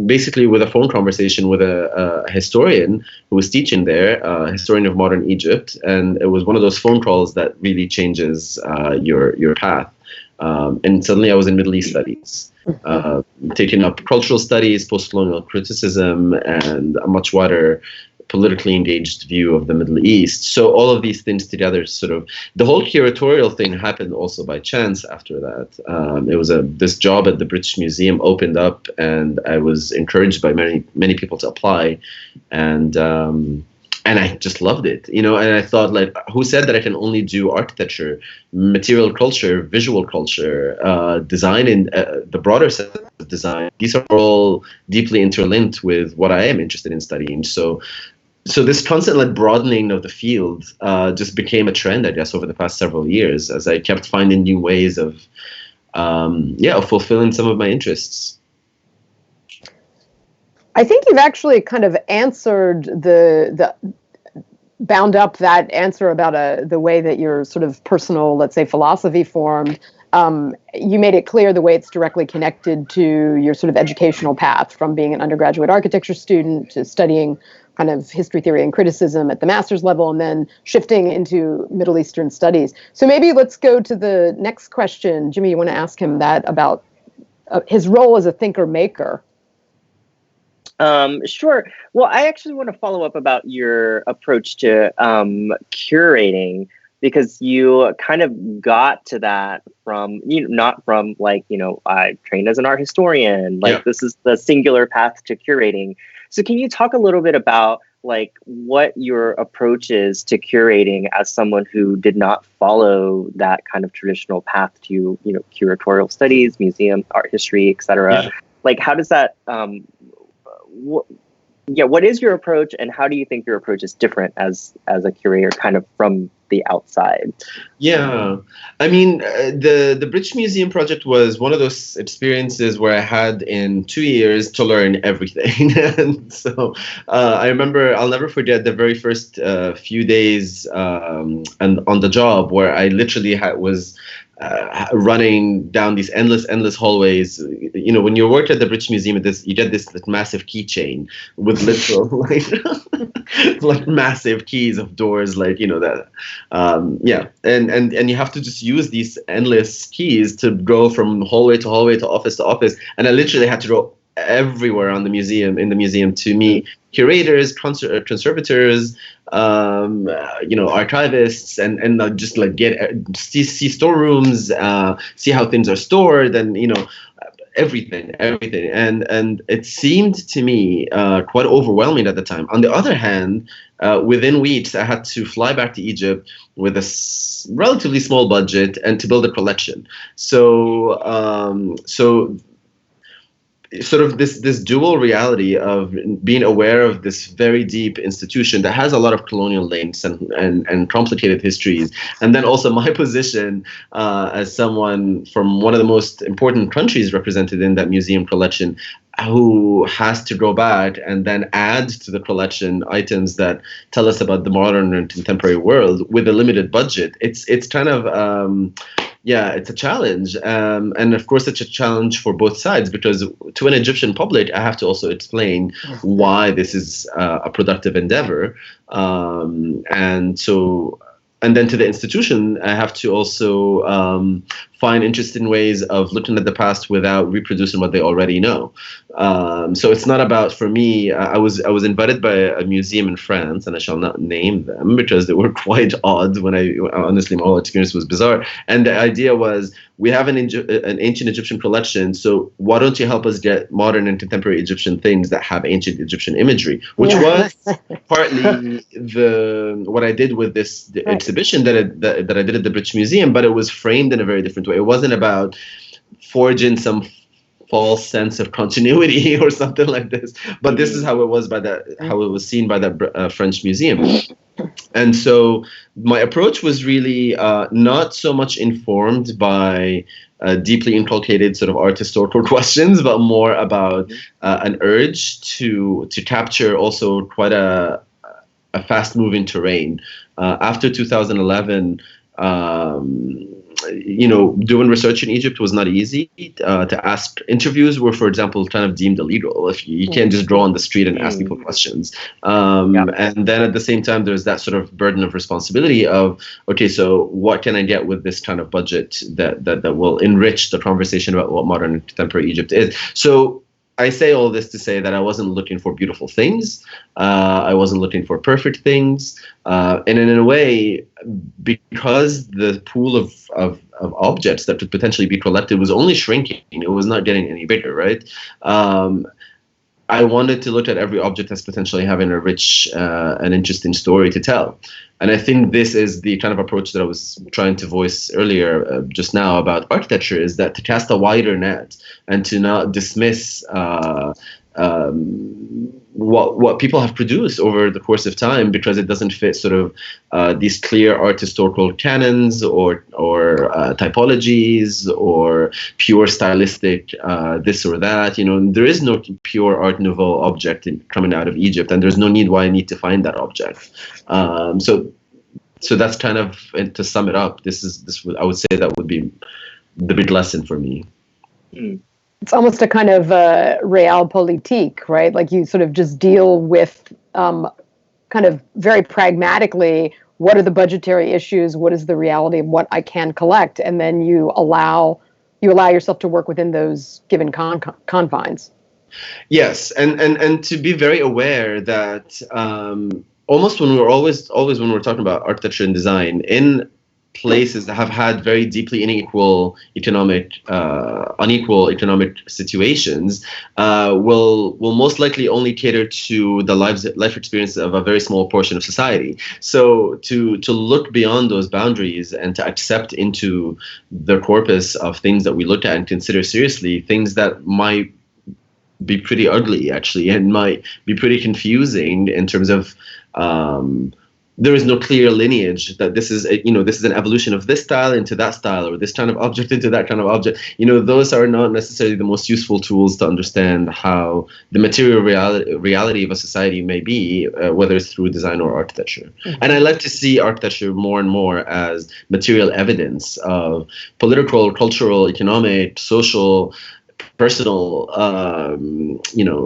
Speaker 3: basically with a phone conversation with a historian who was teaching there, a historian of modern Egypt. And it was one of those phone calls that really changes your path. And suddenly I was in Middle East studies, taking up cultural studies, post-colonial criticism, and a much wider politically engaged view of the Middle East. So all of these things together, sort of, the whole curatorial thing happened also by chance after that. It was this job at the British Museum opened up, and I was encouraged by many people to apply. And I just loved it, and I thought, like, who said that I can only do architecture, material culture, visual culture, design, and the broader sense of design? These are all deeply interlinked with what I am interested in studying. So this constant broadening of the field just became a trend, I guess, over the past several years, as I kept finding new ways of fulfilling some of my interests.
Speaker 1: I think you've actually kind of answered the bound up that answer about the way that your sort of personal, let's say, philosophy formed. You made it clear the way it's directly connected to your sort of educational path, from being an undergraduate architecture student to studying kind of history theory and criticism at the master's level, and then shifting into Middle Eastern studies. So maybe let's go to the next question. Jimmy, you want to ask him that about his role as a thinker-maker?
Speaker 2: Sure. Well, I actually want to follow up about your approach to curating, because you kind of got to that from, not from I trained as an art historian, This is the singular path to curating. So can you talk a little bit about like what your approach is to curating as someone who did not follow that kind of traditional path to, you know, curatorial studies, museum, art history, etc.
Speaker 3: Yeah.
Speaker 2: Like, how does that, what is your approach, and how do you think your approach is different as a curator kind of from the outside?
Speaker 3: Yeah, I mean, the British Museum project was one of those experiences where I had in 2 years to learn everything. And so I remember, I'll never forget the very first few days and on the job, where I literally was running down these endless hallways. You know, when you work at the British Museum, you get this like, massive keychain with literal like massive keys of doors, like, you know, that and you have to just use these endless keys to go from hallway to hallway to office, and I literally had to go everywhere in the museum to meet curators, conservators, you know, archivists, and just like see storerooms, see how things are stored, and you know, everything, and it seemed to me quite overwhelming at the time. On the other hand, within weeks, I had to fly back to Egypt with a relatively small budget and to build a collection. So sort of this dual reality of being aware of this very deep institution that has a lot of colonial links and complicated histories, and then also my position as someone from one of the most important countries represented in that museum collection, who has to go back and then add to the collection items that tell us about the modern and contemporary world with a limited budget. It's kind of it's a challenge, and of course it's a challenge for both sides, because to an Egyptian public I have to also explain why this is a productive endeavor, and then to the institution, I have to also find interesting ways of looking at the past without reproducing what they already know. So it's not about, for me, I was invited by a museum in France, and I shall not name them because they were quite odd. Honestly, my whole experience was bizarre. And the idea was, we have an ancient Egyptian collection, so why don't you help us get modern and contemporary Egyptian things that have ancient Egyptian imagery, which was partly what I did with this exhibition that I did at the British Museum, but it was framed in a very different way. It wasn't about forging some false sense of continuity or something like this, but this is how it was how it was seen by that French museum. And so my approach was really not so much informed by deeply inculcated sort of art historical questions, but more about an urge to capture also quite a fast-moving terrain. After 2011, you know, doing research in Egypt was not easy. To ask, interviews were, for example, kind of deemed illegal. If you can't just go on the street and ask people questions. And then at the same time, there's that sort of burden of responsibility of, okay, so what can I get with this kind of budget that will enrich the conversation about what modern and contemporary Egypt is? So I say all this to say that I wasn't looking for beautiful things. I wasn't looking for perfect things. And in a way, because the pool of objects that could potentially be collected was only shrinking, it was not getting any bigger, right? I wanted to look at every object as potentially having a rich and interesting story to tell. And I think this is the kind of approach that I was trying to voice earlier just now about architecture, is that to cast a wider net and to not dismiss what people have produced over the course of time because it doesn't fit sort of these clear art historical canons or typologies or pure stylistic this or that. You know, there is no pure Art Nouveau object coming out of Egypt, and there's no need why I need to find that object. So that's kind of, to sum it up, I would say that would be the big lesson for me.
Speaker 1: It's almost a kind of realpolitik, right? Like you sort of just deal with kind of very pragmatically, what are the budgetary issues? What is the reality of what I can collect? And then you allow yourself to work within those given confines.
Speaker 3: Yes, and to be very aware that almost when we're always when we're talking about architecture and design, in places that have had very deeply unequal economic situations will most likely only cater to the life experience of a very small portion of society. So to look beyond those boundaries and to accept into the corpus of things that we look at and consider seriously, things that might be pretty ugly actually and might be pretty confusing in terms of there is no clear lineage that this is this is an evolution of this style into that style, or this kind of object into that kind of object. Those are not necessarily the most useful tools to understand how the material reality of a society may be, whether it's through design or architecture. Mm-hmm. And I like to see architecture more and more as material evidence of political, cultural, economic, social, personal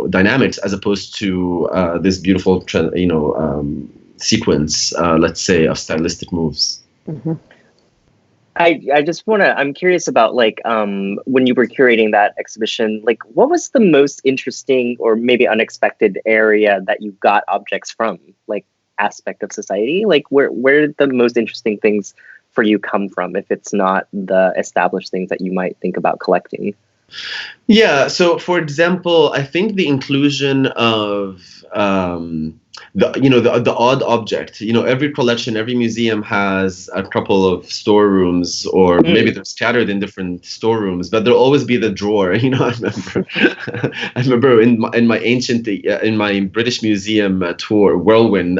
Speaker 3: dynamics, as opposed to this beautiful sequence, let's say, of stylistic moves.
Speaker 2: Mm-hmm. I'm curious about when you were curating that exhibition, what was the most interesting or maybe unexpected area that you got objects from, aspect of society? Where the most interesting things for you come from, if it's not the established things that you might think about collecting?
Speaker 3: Yeah. So, for example, I think the inclusion of the odd object. Every collection, every museum has a couple of storerooms, or maybe they're scattered in different storerooms, but there'll always be the drawer. I remember in my British Museum tour, Whirlwind,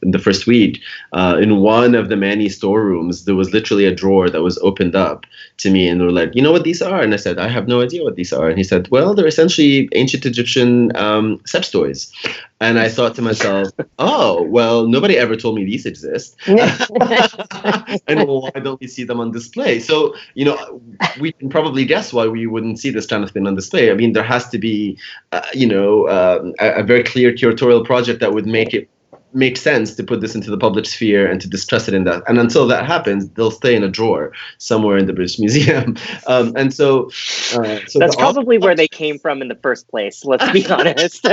Speaker 3: in the first week, in one of the many storerooms, there was literally a drawer that was opened up to me, and they were like, "You know what these are?" And I said, "I have no idea what these are." And he said, "Well, they're essentially ancient Egyptian sex toys." And I thought to myself, "Oh, well, nobody ever told me these exist." And why don't we see them on display? So, we can probably guess why we wouldn't see this kind of thing on display. I mean, there has to be, a very clear curatorial project that would make sense to put this into the public sphere and to discuss it in that. And until that happens, they'll stay in a drawer somewhere in the British Museum. So
Speaker 2: that's probably where they came from in the first place. Let's be honest.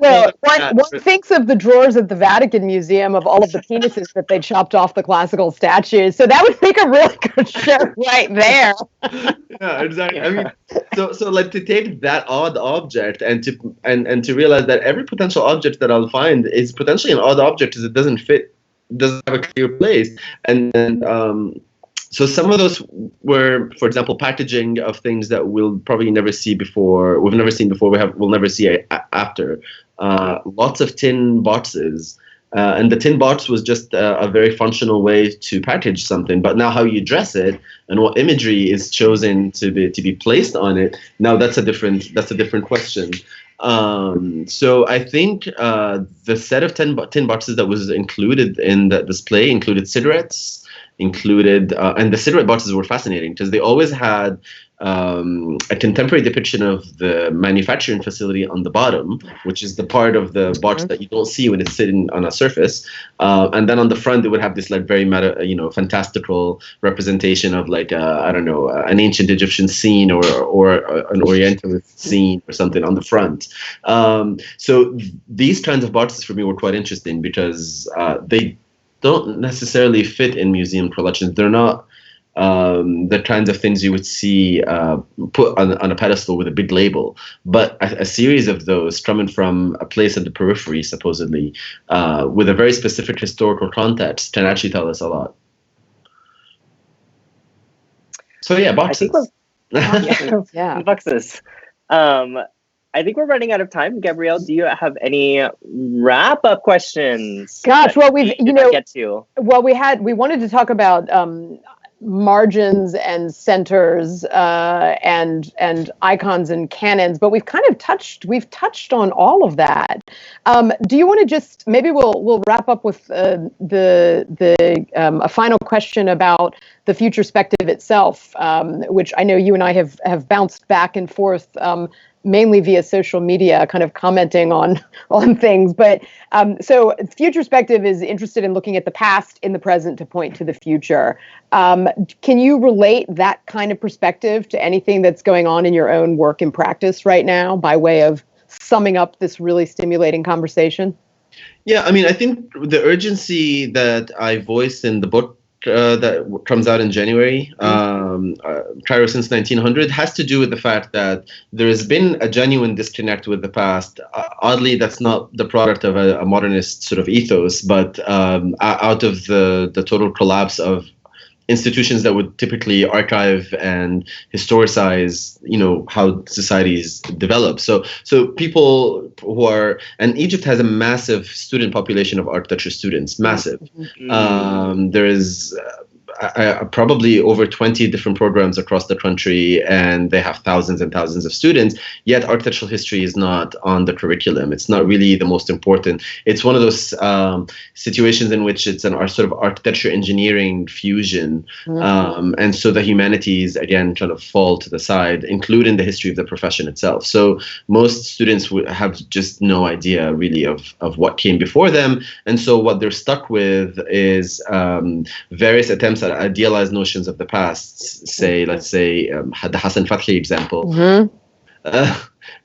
Speaker 1: Well, one thinks of the drawers at the Vatican Museum of all of the penises that they chopped off the classical statues. So that would make a really good show right there.
Speaker 3: Yeah, exactly. I mean, so to take that odd object and to realize that every potential object that I'll find is potentially an odd object, because it doesn't have a clear place. And so some of those were, for example, packaging of things that we'll probably never see before. We've never seen before. We'll never see after. Lots of tin boxes. And the tin box was just a very functional way to package something. But now how you dress it and what imagery is chosen to be placed on it, now that's a different question. So I think the set of tin boxes that was included in the display included cigarettes, and the cigarette boxes were fascinating because they always had a contemporary depiction of the manufacturing facility on the bottom, which is the part of the box that you don't see when it's sitting on a surface. And then on the front, they would have this very fantastical representation of an ancient Egyptian scene or an Orientalist scene or something on the front. So these kinds of boxes for me were quite interesting because they don't necessarily fit in museum collections. They're not the kinds of things you would see put on a pedestal with a big label, but a series of those coming from a place at the periphery, supposedly, with a very specific historical context, can actually tell us a lot. So yeah, boxes.
Speaker 2: Boxes. I think we're running out of time. Gabrielle, do you have any wrap-up questions?
Speaker 1: Gosh, well, we wanted to talk about margins and centers and icons and canons, but we've touched on all of that. Do you want to just maybe we'll wrap up with a final question about the future perspective itself, which I know you and I have bounced back and forth mainly via social media, kind of commenting on things. But so future perspective is interested in looking at the past in the present to point to the future. Can you relate that kind of perspective to anything that's going on in your own work and practice right now, by way of summing up this really stimulating conversation?
Speaker 3: Yeah, I mean, I think the urgency that I voiced in the book that comes out in January, Cairo since 1900, has to do with the fact that there has been a genuine disconnect with the past. Oddly, that's not the product of a modernist sort of ethos, but out of the total collapse of institutions that would typically archive and historicize, how societies develop. So people who are, and Egypt has a massive student population of architecture students, massive. There is probably over 20 different programs across the country, and they have thousands and thousands of students, yet architectural history is not on the curriculum. It's not really the most important. It's one of those situations in which it's an sort of architecture engineering fusion. And so the humanities, again, kind of fall to the side, including the history of the profession itself. So most students would have just no idea really of what came before them. And so what they're stuck with is various attempts at idealized notions of the past. Let's say the Hassan Fathi example.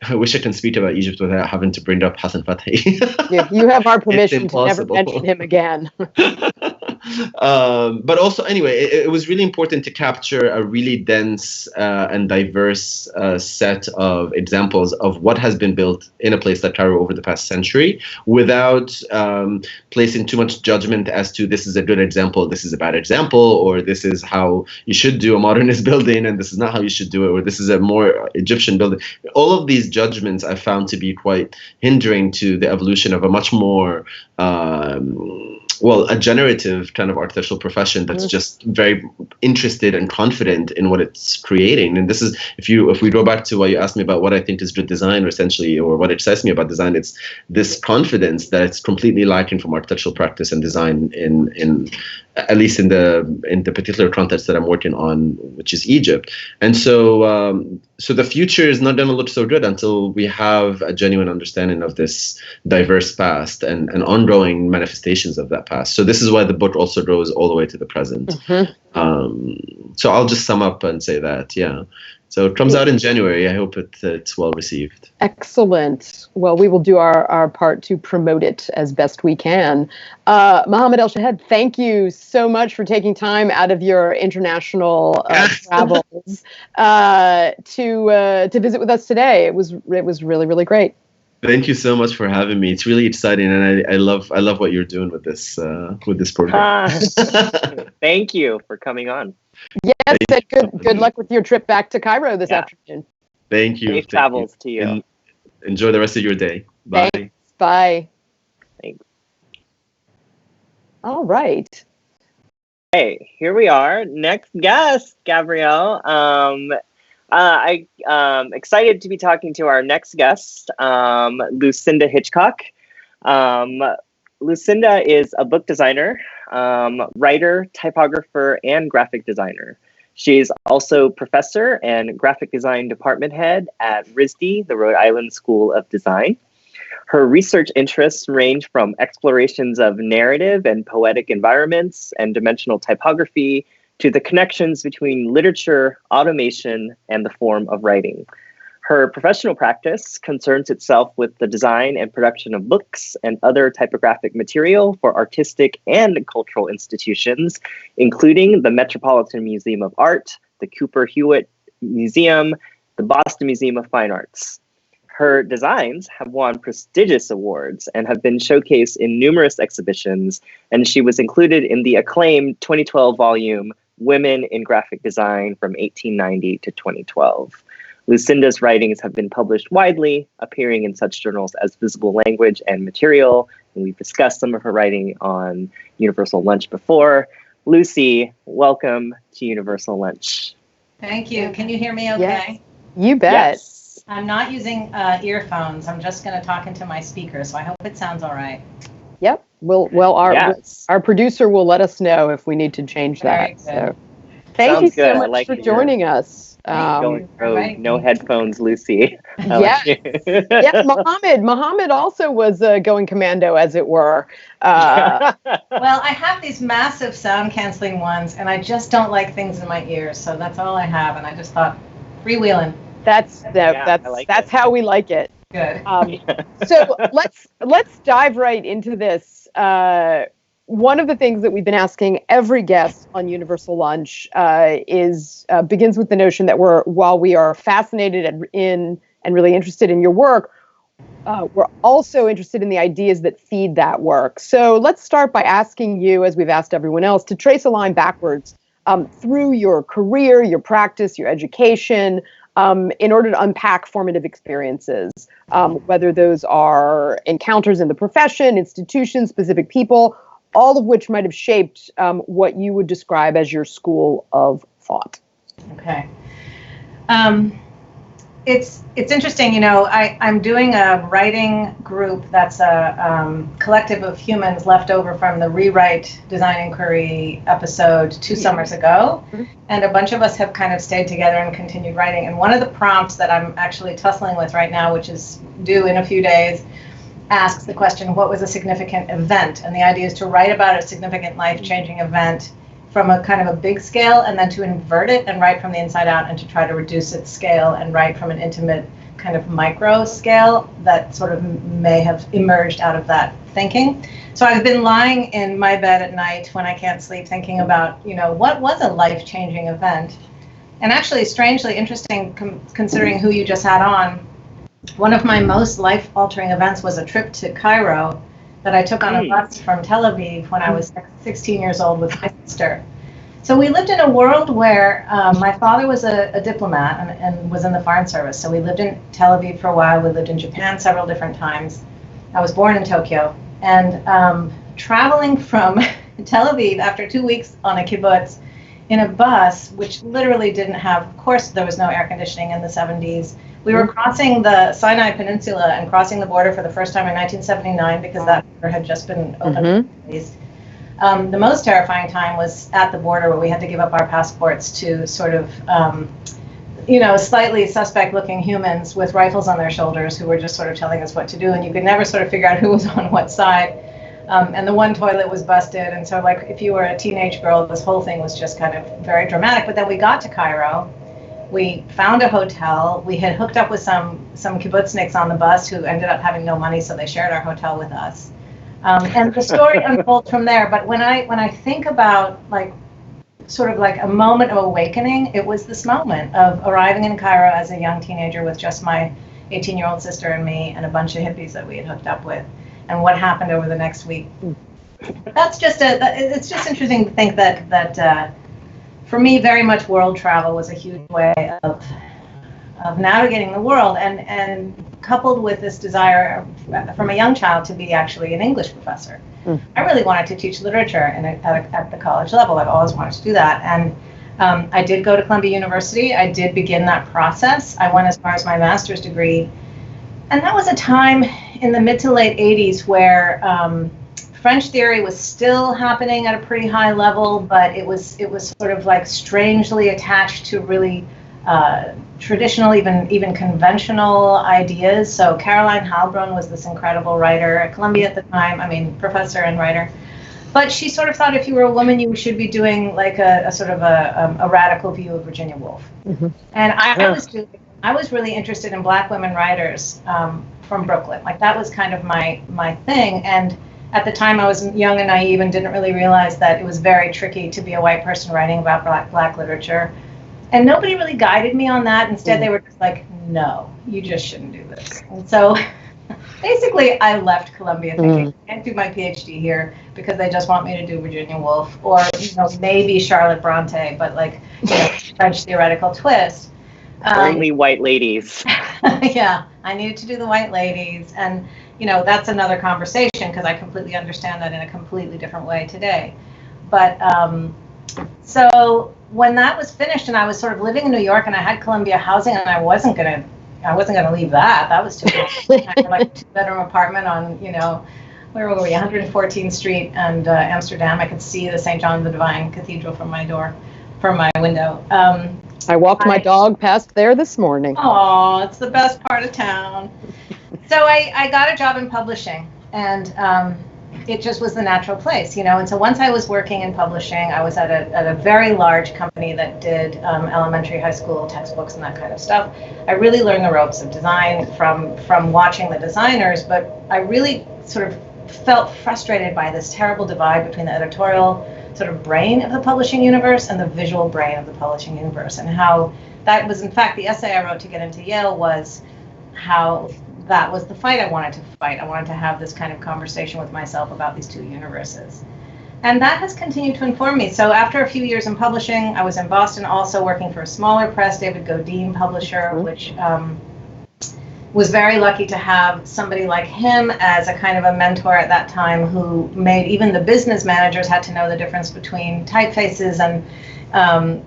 Speaker 3: I wish I can speak about Egypt without having to bring up Hassan Fathi.
Speaker 1: You have our permission to never mention him again.
Speaker 3: But also, anyway, it was really important to capture a really dense and diverse set of examples of what has been built in a place like Cairo over the past century, without placing too much judgment as to this is a good example, this is a bad example, or this is how you should do a modernist building, and this is not how you should do it, or this is a more Egyptian building. All of these judgments I found to be quite hindering to the evolution of a much more a generative kind of architectural profession that's just very interested and confident in what it's creating. And this is, if we go back to what you asked me about what I think is good design, or essentially, or what excites me about design, it's this confidence that it's completely lacking from architectural practice and design in at least in the particular context that I'm working on, which is Egypt. And so so the future is not going to look so good until we have a genuine understanding of this diverse past and ongoing manifestations of that past. So this is why the book also goes all the way to the present. So I'll just sum up and say that, So it comes out in January. I hope it's well received. Excellent.
Speaker 1: Well, we will do our part to promote it as best we can. Mohamed Elshahed, thank you so much for taking time out of your international travels to visit with us today. It was really, really great.
Speaker 3: Thank you so much for having me. It's really exciting, and I love what you're doing with this program.
Speaker 2: Thank you for coming on.
Speaker 1: Yes, and good luck with your trip back to Cairo this afternoon.
Speaker 3: Thank you.
Speaker 2: Safe travels to you.
Speaker 3: And enjoy the rest of your day. Bye.
Speaker 1: Thanks. Bye.
Speaker 2: Thanks.
Speaker 1: All right.
Speaker 2: Hey, here we are. Next guest, Gabrielle. I'm excited to be talking to our next guest, Lucinda Hitchcock. Lucinda is a book designer, writer, typographer, and graphic designer. She's also professor and graphic design department head at RISD, the Rhode Island School of Design. Her research interests range from explorations of narrative and poetic environments and dimensional typography to the connections between literature, automation, and the form of writing. Her professional practice concerns itself with the design and production of books and other typographic material for artistic and cultural institutions, including the Metropolitan Museum of Art, the Cooper Hewitt Museum, the Boston Museum of Fine Arts. Her designs have won prestigious awards and have been showcased in numerous exhibitions, and she was included in the acclaimed 2012 volume, Women in Graphic Design from 1890 to 2012. Lucinda's writings have been published widely, appearing in such journals as Visible Language and Material, and we've discussed some of her writing on Universal Lunch before. Lucy, welcome to Universal Lunch.
Speaker 4: Thank you. Can you hear me okay?
Speaker 1: Yes, you bet.
Speaker 2: Yes.
Speaker 4: I'm not using earphones. I'm just going to talk into my speaker, so I hope it sounds all right.
Speaker 1: Yep. Our producer will let us know if we need to change that. So, thank you so much for joining us.
Speaker 2: No headphones, Lucy.
Speaker 1: Yeah, Mohamed also was going commando, as it were.
Speaker 4: Well, I have these massive sound canceling ones, and I just don't like things in my ears, so that's all I have. And I just thought, freewheeling.
Speaker 1: That's how we like it.
Speaker 4: Good.
Speaker 1: So let's dive right into this. one of the things that we've been asking every guest on Universal Lunch begins with the notion that while we are fascinated and really interested in your work, we're also interested in the ideas that feed that work. So let's start by asking you, as we've asked everyone else, to trace a line backwards through your career, your practice, your education, in order to unpack formative experiences, whether those are encounters in the profession, institutions, specific people, all of which might have shaped what you would describe as your school of thought.
Speaker 4: Okay. It's interesting, I'm doing a writing group that's a collective of humans left over from the Rewrite Design Inquiry episode 2 summers ago. And a bunch of us have kind of stayed together and continued writing. And one of the prompts that I'm actually tussling with right now, which is due in a few days, asks the question, what was a significant event? And the idea is to write about a significant life-changing event from a kind of a big scale, and then to invert it and write from the inside out, and to try to reduce its scale and write from an intimate kind of micro scale that sort of may have emerged out of that thinking. So I've been lying in my bed at night when I can't sleep thinking about, what was a life-changing event? And actually, strangely interesting, considering who you just had on, one of my most life-altering events was a trip to Cairo that I took on a bus from Tel Aviv when I was 16 years old with my sister. So we lived in a world where my father was a diplomat and was in the Foreign Service. So we lived in Tel Aviv for a while. We lived in Japan several different times. I was born in Tokyo. And traveling from Tel Aviv after 2 weeks on a kibbutz in a bus, which literally didn't have, of course, there was no air conditioning in the 70s. We were crossing the Sinai Peninsula and crossing the border for the first time in 1979 because that border had just been opened. The most terrifying time was at the border where we had to give up our passports to sort of, slightly suspect-looking humans with rifles on their shoulders who were just sort of telling us what to do, and you could never sort of figure out who was on what side. And the one toilet was busted, and so like if you were a teenage girl, this whole thing was just kind of very dramatic. But then we got to Cairo. We found a hotel. We had hooked up with some kibbutzniks on the bus who ended up having no money, so they shared our hotel with us. And the story unfolds from there. But when I think about sort of like a moment of awakening, it was this moment of arriving in Cairo as a young teenager with just my 18-year-old sister and me and a bunch of hippies that we had hooked up with, and what happened over the next week. That's just it's just interesting to think that for me, very much world travel was a huge way of navigating the world, and coupled with this desire from a young child to be actually an English professor. I really wanted to teach literature at the college level. I've always wanted to do that. And I did go to Columbia University. I did begin that process. I went as far as my master's degree. And that was a time in the mid to late 80s where French theory was still happening at a pretty high level, but it was sort of like strangely attached to really traditional, even conventional ideas. So Caroline Heilbronn was this incredible writer at Columbia at the time, professor and writer. But she sort of thought if you were a woman, you should be doing like a sort of a radical view of Virginia Woolf. And I was really interested in Black women writers from Brooklyn. Like that was kind of my thing. And at the time I was young and naive and didn't really realize that it was very tricky to be a white person writing about Black literature. And nobody really guided me on that. Instead, they were just like, no, you just shouldn't do this. And so basically, I left Columbia thinking, I can't do my PhD here because they just want me to do Virginia Woolf or, maybe Charlotte Bronte, but French theoretical twist.
Speaker 2: Only white ladies.
Speaker 4: Yeah, I needed to do the white ladies. And, that's another conversation because I completely understand that in a completely different way today. But so when that was finished and I was sort of living in New York and I had Columbia housing and I wasn't gonna leave that. That was too much. I had like a 2-bedroom apartment on, where were we? 114th Street and Amsterdam. I could see the St. John the Divine Cathedral from my window.
Speaker 1: I walked my dog past there this morning.
Speaker 4: Oh, it's the best part of town. So I got a job in publishing, and it just was the natural place, And so once I was working in publishing, I was at a very large company that did elementary, high school textbooks and that kind of stuff. I really learned the ropes of design from watching the designers, but I really sort of felt frustrated by this terrible divide between the editorial sort of brain of the publishing universe and the visual brain of the publishing universe, and how that was, in fact, the essay I wrote to get into Yale was how that was the fight I wanted to fight. I wanted to have this kind of conversation with myself about these two universes. And that has continued to inform me. So after a few years in publishing, I was in Boston also working for a smaller press, David Godine publisher, which was very lucky to have somebody like him as a kind of a mentor at that time, who made even the business managers had to know the difference between typefaces, and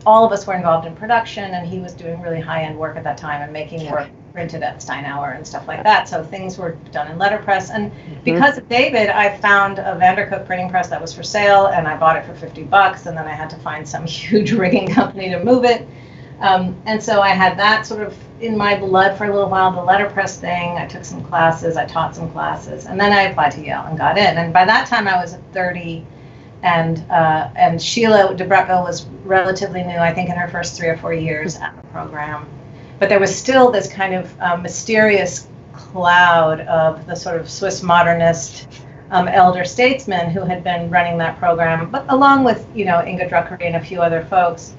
Speaker 4: all of us were involved in production, and he was doing really high-end work at that time and making work printed at Steinauer and stuff like that. So things were done in letterpress. And because of David, I found a Vandercook printing press that was for sale, and I bought it for $50, and then I had to find some huge rigging company to move it. And so I had that sort of in my blood for a little while, the letterpress thing. I took some classes, I taught some classes, and then I applied to Yale and got in. And by that time I was 30, and Sheila DeBrettville was relatively new, I think in her first 3 or 4 years at the program. But there was still this kind of mysterious cloud of the sort of Swiss modernist elder statesmen who had been running that program, but along with, Inga Druckery and a few other folks.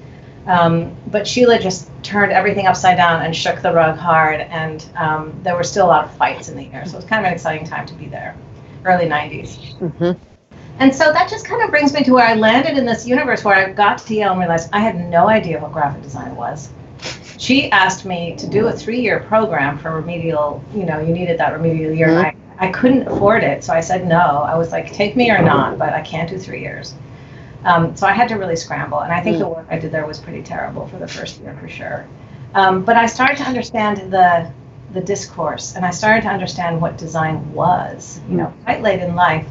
Speaker 4: But Sheila just turned everything upside down and shook the rug hard, and there were still a lot of fights in the air. So it was kind of an exciting time to be there, early 90s. And so that just kind of brings me to where I landed in this universe where I got to Yale and realized I had no idea what graphic design was. She asked me to do a 3-year program for remedial, you needed that remedial year. And I couldn't afford it. So I said no. I was like, take me or not, but I can't do 3 years. So I had to really scramble. And I think the work I did there was pretty terrible for the first year, for sure. But I started to understand the discourse, and I started to understand what design was, quite late in life.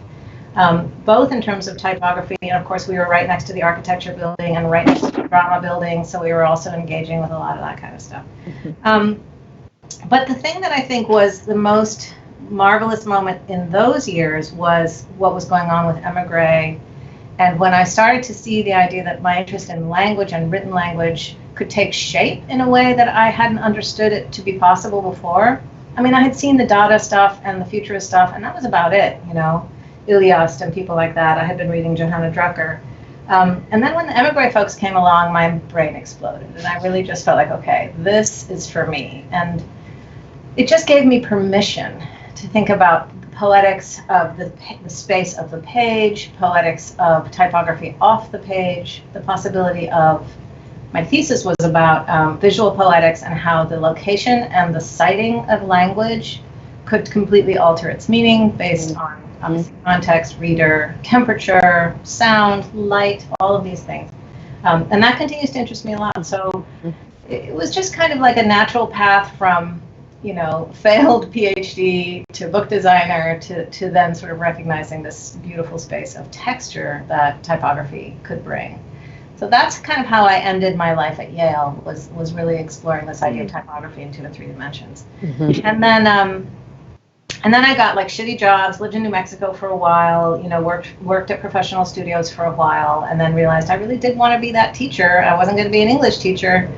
Speaker 4: Both in terms of typography, and of course we were right next to the architecture building and right next to the drama building, so we were also engaging with a lot of that kind of stuff. But the thing that I think was the most marvelous moment in those years was what was going on with Emigre, and when I started to see the idea that my interest in language and written language could take shape in a way that I hadn't understood it to be possible before. I mean, I had seen the Dada stuff and the Futurist stuff, and that was about it, Ilyast and people like that. I had been reading Johanna Drucker. And then when the Emigre folks came along, my brain exploded. And I really just felt like, okay, this is for me. And it just gave me permission to think about the poetics of the space of the page, poetics of typography off the page, the possibility of, my thesis was about visual poetics and how the location and the siting of language could completely alter its meaning based on obviously context, reader, temperature, sound, light, all of these things. And that continues to interest me a lot. So it was just kind of like a natural path from, failed PhD to book designer to then sort of recognizing this beautiful space of texture that typography could bring. So that's kind of how I ended my life at Yale, was really exploring this idea of typography in 2 and 3 dimensions. And then I got like shitty jobs, lived in New Mexico for a while, worked at professional studios for a while, and then realized I really did want to be that teacher. I wasn't going to be an English teacher,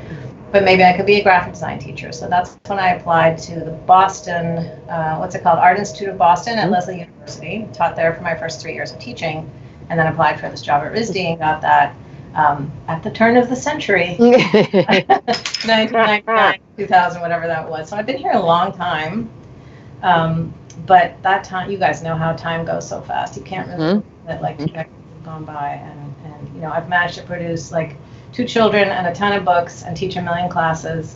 Speaker 4: but maybe I could be a graphic design teacher. So that's when I applied to the Boston, Art Institute of Boston at Lesley University, taught there for my first 3 years of teaching, and then applied for this job at RISD and got that at the turn of the century, 1999, 2000, whatever that was. So I've been here a long time. But that time, you guys know how time goes so fast. You can't really believe that like 2 decades have gone by, and I've managed to produce like 2 children and a ton of books and teach 1 million classes,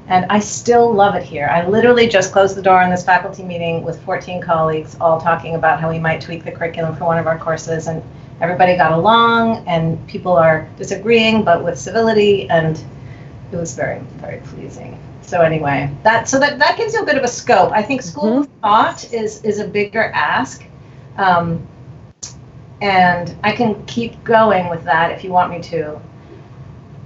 Speaker 4: and I still love it here. I literally just closed the door in this faculty meeting with 14 colleagues, all talking about how we might tweak the curriculum for one of our courses, and everybody got along, and people are disagreeing but with civility, and it was very, very pleasing. So anyway, that gives you a bit of a scope. I think School of Thought is a bigger ask, and I can keep going with that if you want me to.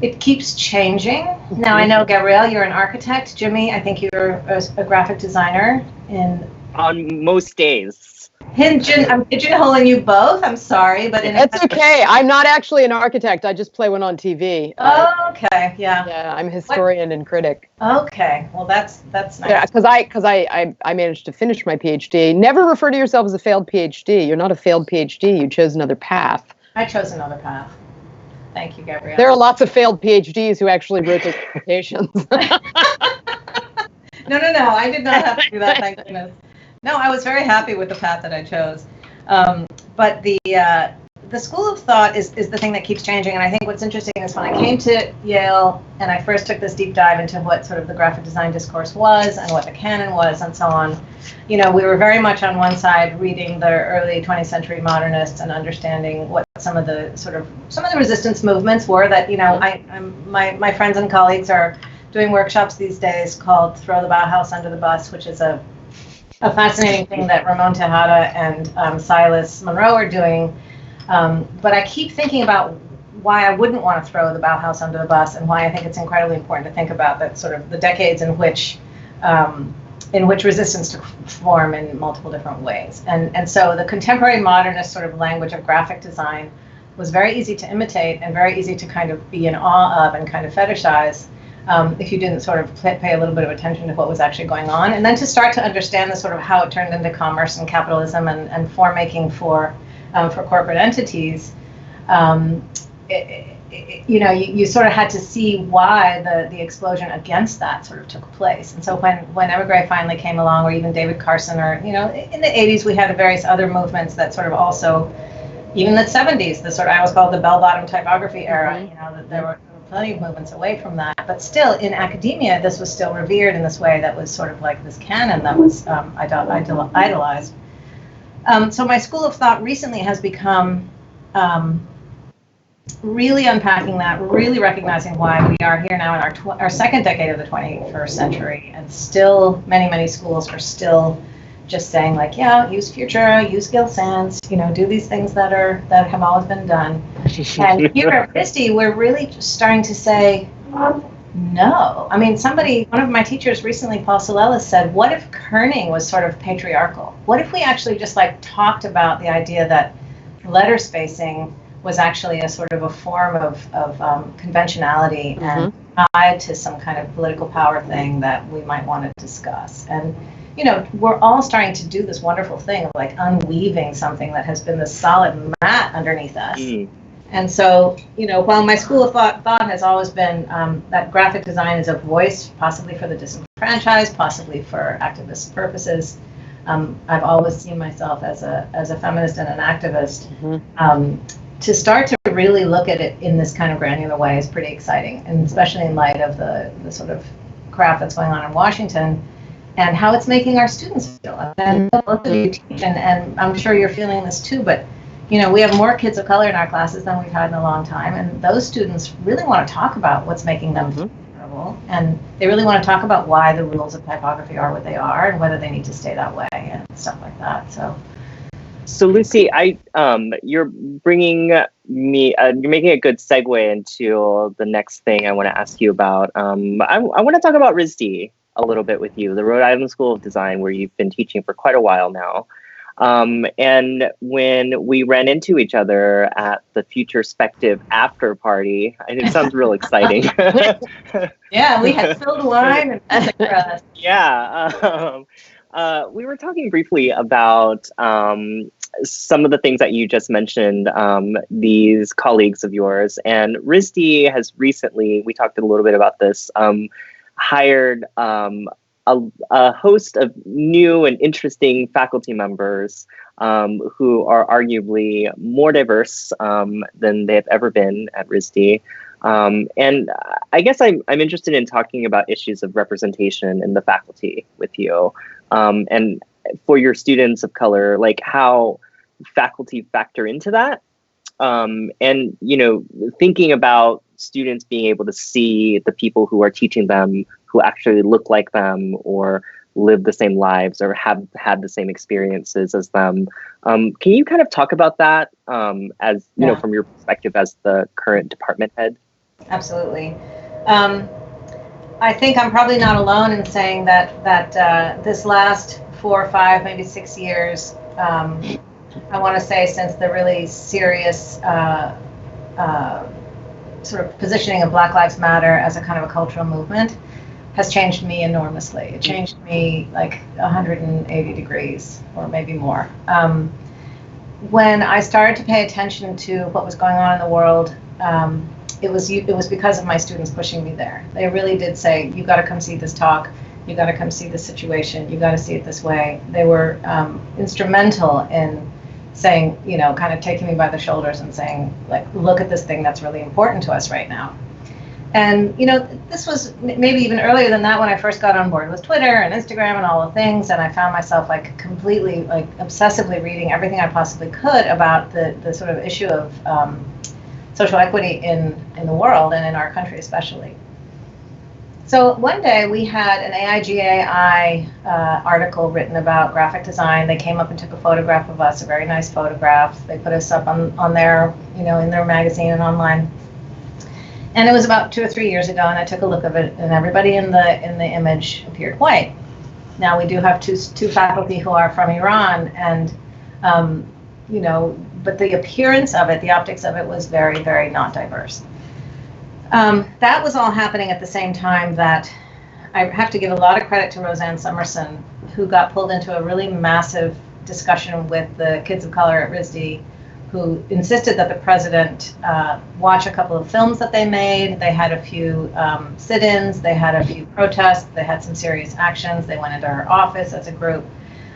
Speaker 4: It keeps changing. Now I know, Gabrielle, you're an architect. Jimmy, I think you're a graphic designer.
Speaker 2: On most days.
Speaker 4: I'm pigeonholing you both. I'm sorry, but
Speaker 1: that's okay. I'm not actually an architect. I just play one on TV.
Speaker 4: Oh, okay, yeah.
Speaker 1: Yeah, I'm a historian and critic.
Speaker 4: Okay, well that's nice.
Speaker 1: Yeah, because I managed to finish my PhD. Never refer to yourself as a failed PhD. You're not a failed PhD. You chose another path.
Speaker 4: I chose another path. Thank you, Gabrielle.
Speaker 1: There are lots of failed PhDs who actually wrote their dissertations.
Speaker 4: No, I did not have to do that, thank goodness. No, I was very happy with the path that I chose. But the school of thought is the thing that keeps changing. And I think what's interesting is when I came to Yale and I first took this deep dive into what sort of the graphic design discourse was and what the canon was and so on, we were very much on one side reading the early 20th century modernists and understanding what some of the resistance movements were that, my friends and colleagues are doing workshops these days called Throw the Bauhaus Under the Bus, which is a fascinating thing that Ramon Tejada and Silas Monroe are doing. But I keep thinking about why I wouldn't want to throw the Bauhaus under the bus and why I think it's incredibly important to think about that sort of the decades in which resistance took form in multiple different ways. And so the contemporary modernist sort of language of graphic design was very easy to imitate and very easy to kind of be in awe of and kind of fetishize. If you didn't sort of pay a little bit of attention to what was actually going on, and then to start to understand the sort of how it turned into commerce and capitalism and form making for corporate entities, you sort of had to see why the explosion against that sort of took place. And so when Emigre finally came along, or even David Carson, or in the 80s we had various other movements that sort of also, even the 70s, the sort of I always call it the bell-bottom typography era. That there were plenty of movements away from that, but still in academia this was still revered in this way that was sort of like this canon that was idolized. So my school of thought recently has become really unpacking that, really recognizing why we are here now in our second decade of the 21st century, and still many schools are still just saying like, yeah, use Futura, use Gil Sans, do these things that have always been done. And here at RISD, we're really just starting to say, no. I mean, one of my teachers recently, Paul Solelis, said, what if kerning was sort of patriarchal? What if we actually just talked about the idea that letter spacing was actually a sort of a form of conventionality and tied to some kind of political power thing that we might want to discuss? And we're all starting to do this wonderful thing of unweaving something that has been this solid mat underneath us. And so, while my school of thought has always been that graphic design is a voice, possibly for the disenfranchised, possibly for activist purposes, I've always seen myself as a feminist and an activist. To start to really look at it in this kind of granular way is pretty exciting, and especially in light of the sort of crap that's going on in Washington and how it's making our students feel. And both of you teach, and I'm sure you're feeling this too, but we have more kids of color in our classes than we've had in a long time, and those students really want to talk about what's making them feel terrible, and they really want to talk about why the rules of typography are what they are and whether they need to stay that way and stuff like that.
Speaker 2: So Lucy, you're bringing me, you're making a good segue into the next thing I want to ask you about. I want to talk about RISD a little bit with you, the Rhode Island School of Design, where you've been teaching for quite a while now. And when we ran into each other at the Futurspective after party, and it sounds real exciting.
Speaker 4: Yeah, we had filled wine and
Speaker 2: yeah. We were talking briefly about some of the things that you just mentioned, these colleagues of yours, and RISD has recently, we talked a little bit about this, hired a host of new and interesting faculty members who are arguably more diverse than they have ever been at RISD. And I guess I'm interested in talking about issues of representation in the faculty with you, and for your students of color, how faculty factor into that, and thinking about students being able to see the people who are teaching them who actually look like them or live the same lives or have had the same experiences as them. Can you kind of talk about that as from your perspective as the current department head?
Speaker 4: Absolutely. I think I'm probably not alone in saying that this last 4 or 5, maybe 6 years I want to say since the really serious sort of positioning of Black Lives Matter as a kind of a cultural movement has changed me enormously. It changed me like 180 degrees or maybe more. When I started to pay attention to what was going on in the world, it was because of my students pushing me there. They really did say, you got to come see this talk, you got to come see this situation, you got to see it this way. They were instrumental in saying, you know, kind of taking me by the shoulders and saying, like, look at this thing that's really important to us right now. And, you know, this was maybe even earlier than that when I first got on board with Twitter and Instagram and all the things. And I found myself like completely, like obsessively reading everything I possibly could about the sort of issue of social equity in the world and in our country especially. So one day we had an AIGAI article written about graphic design. They came up and took a photograph of us, a very nice photograph. They put us up on their, you know, in their magazine and online. And it was about 2 or 3 years ago, and I took a look of it, and everybody in the image appeared white. Now we do have two faculty who are from Iran, and you know, but the appearance of it, the optics of it, was very, very not diverse. That was all happening at the same time that I have to give a lot of credit to Roseanne Summerson, who got pulled into a really massive discussion with the kids of color at RISD, who insisted that the president watch a couple of films that they made. They had a few sit-ins, they had a few protests, they had some serious actions. They went into her office as a group,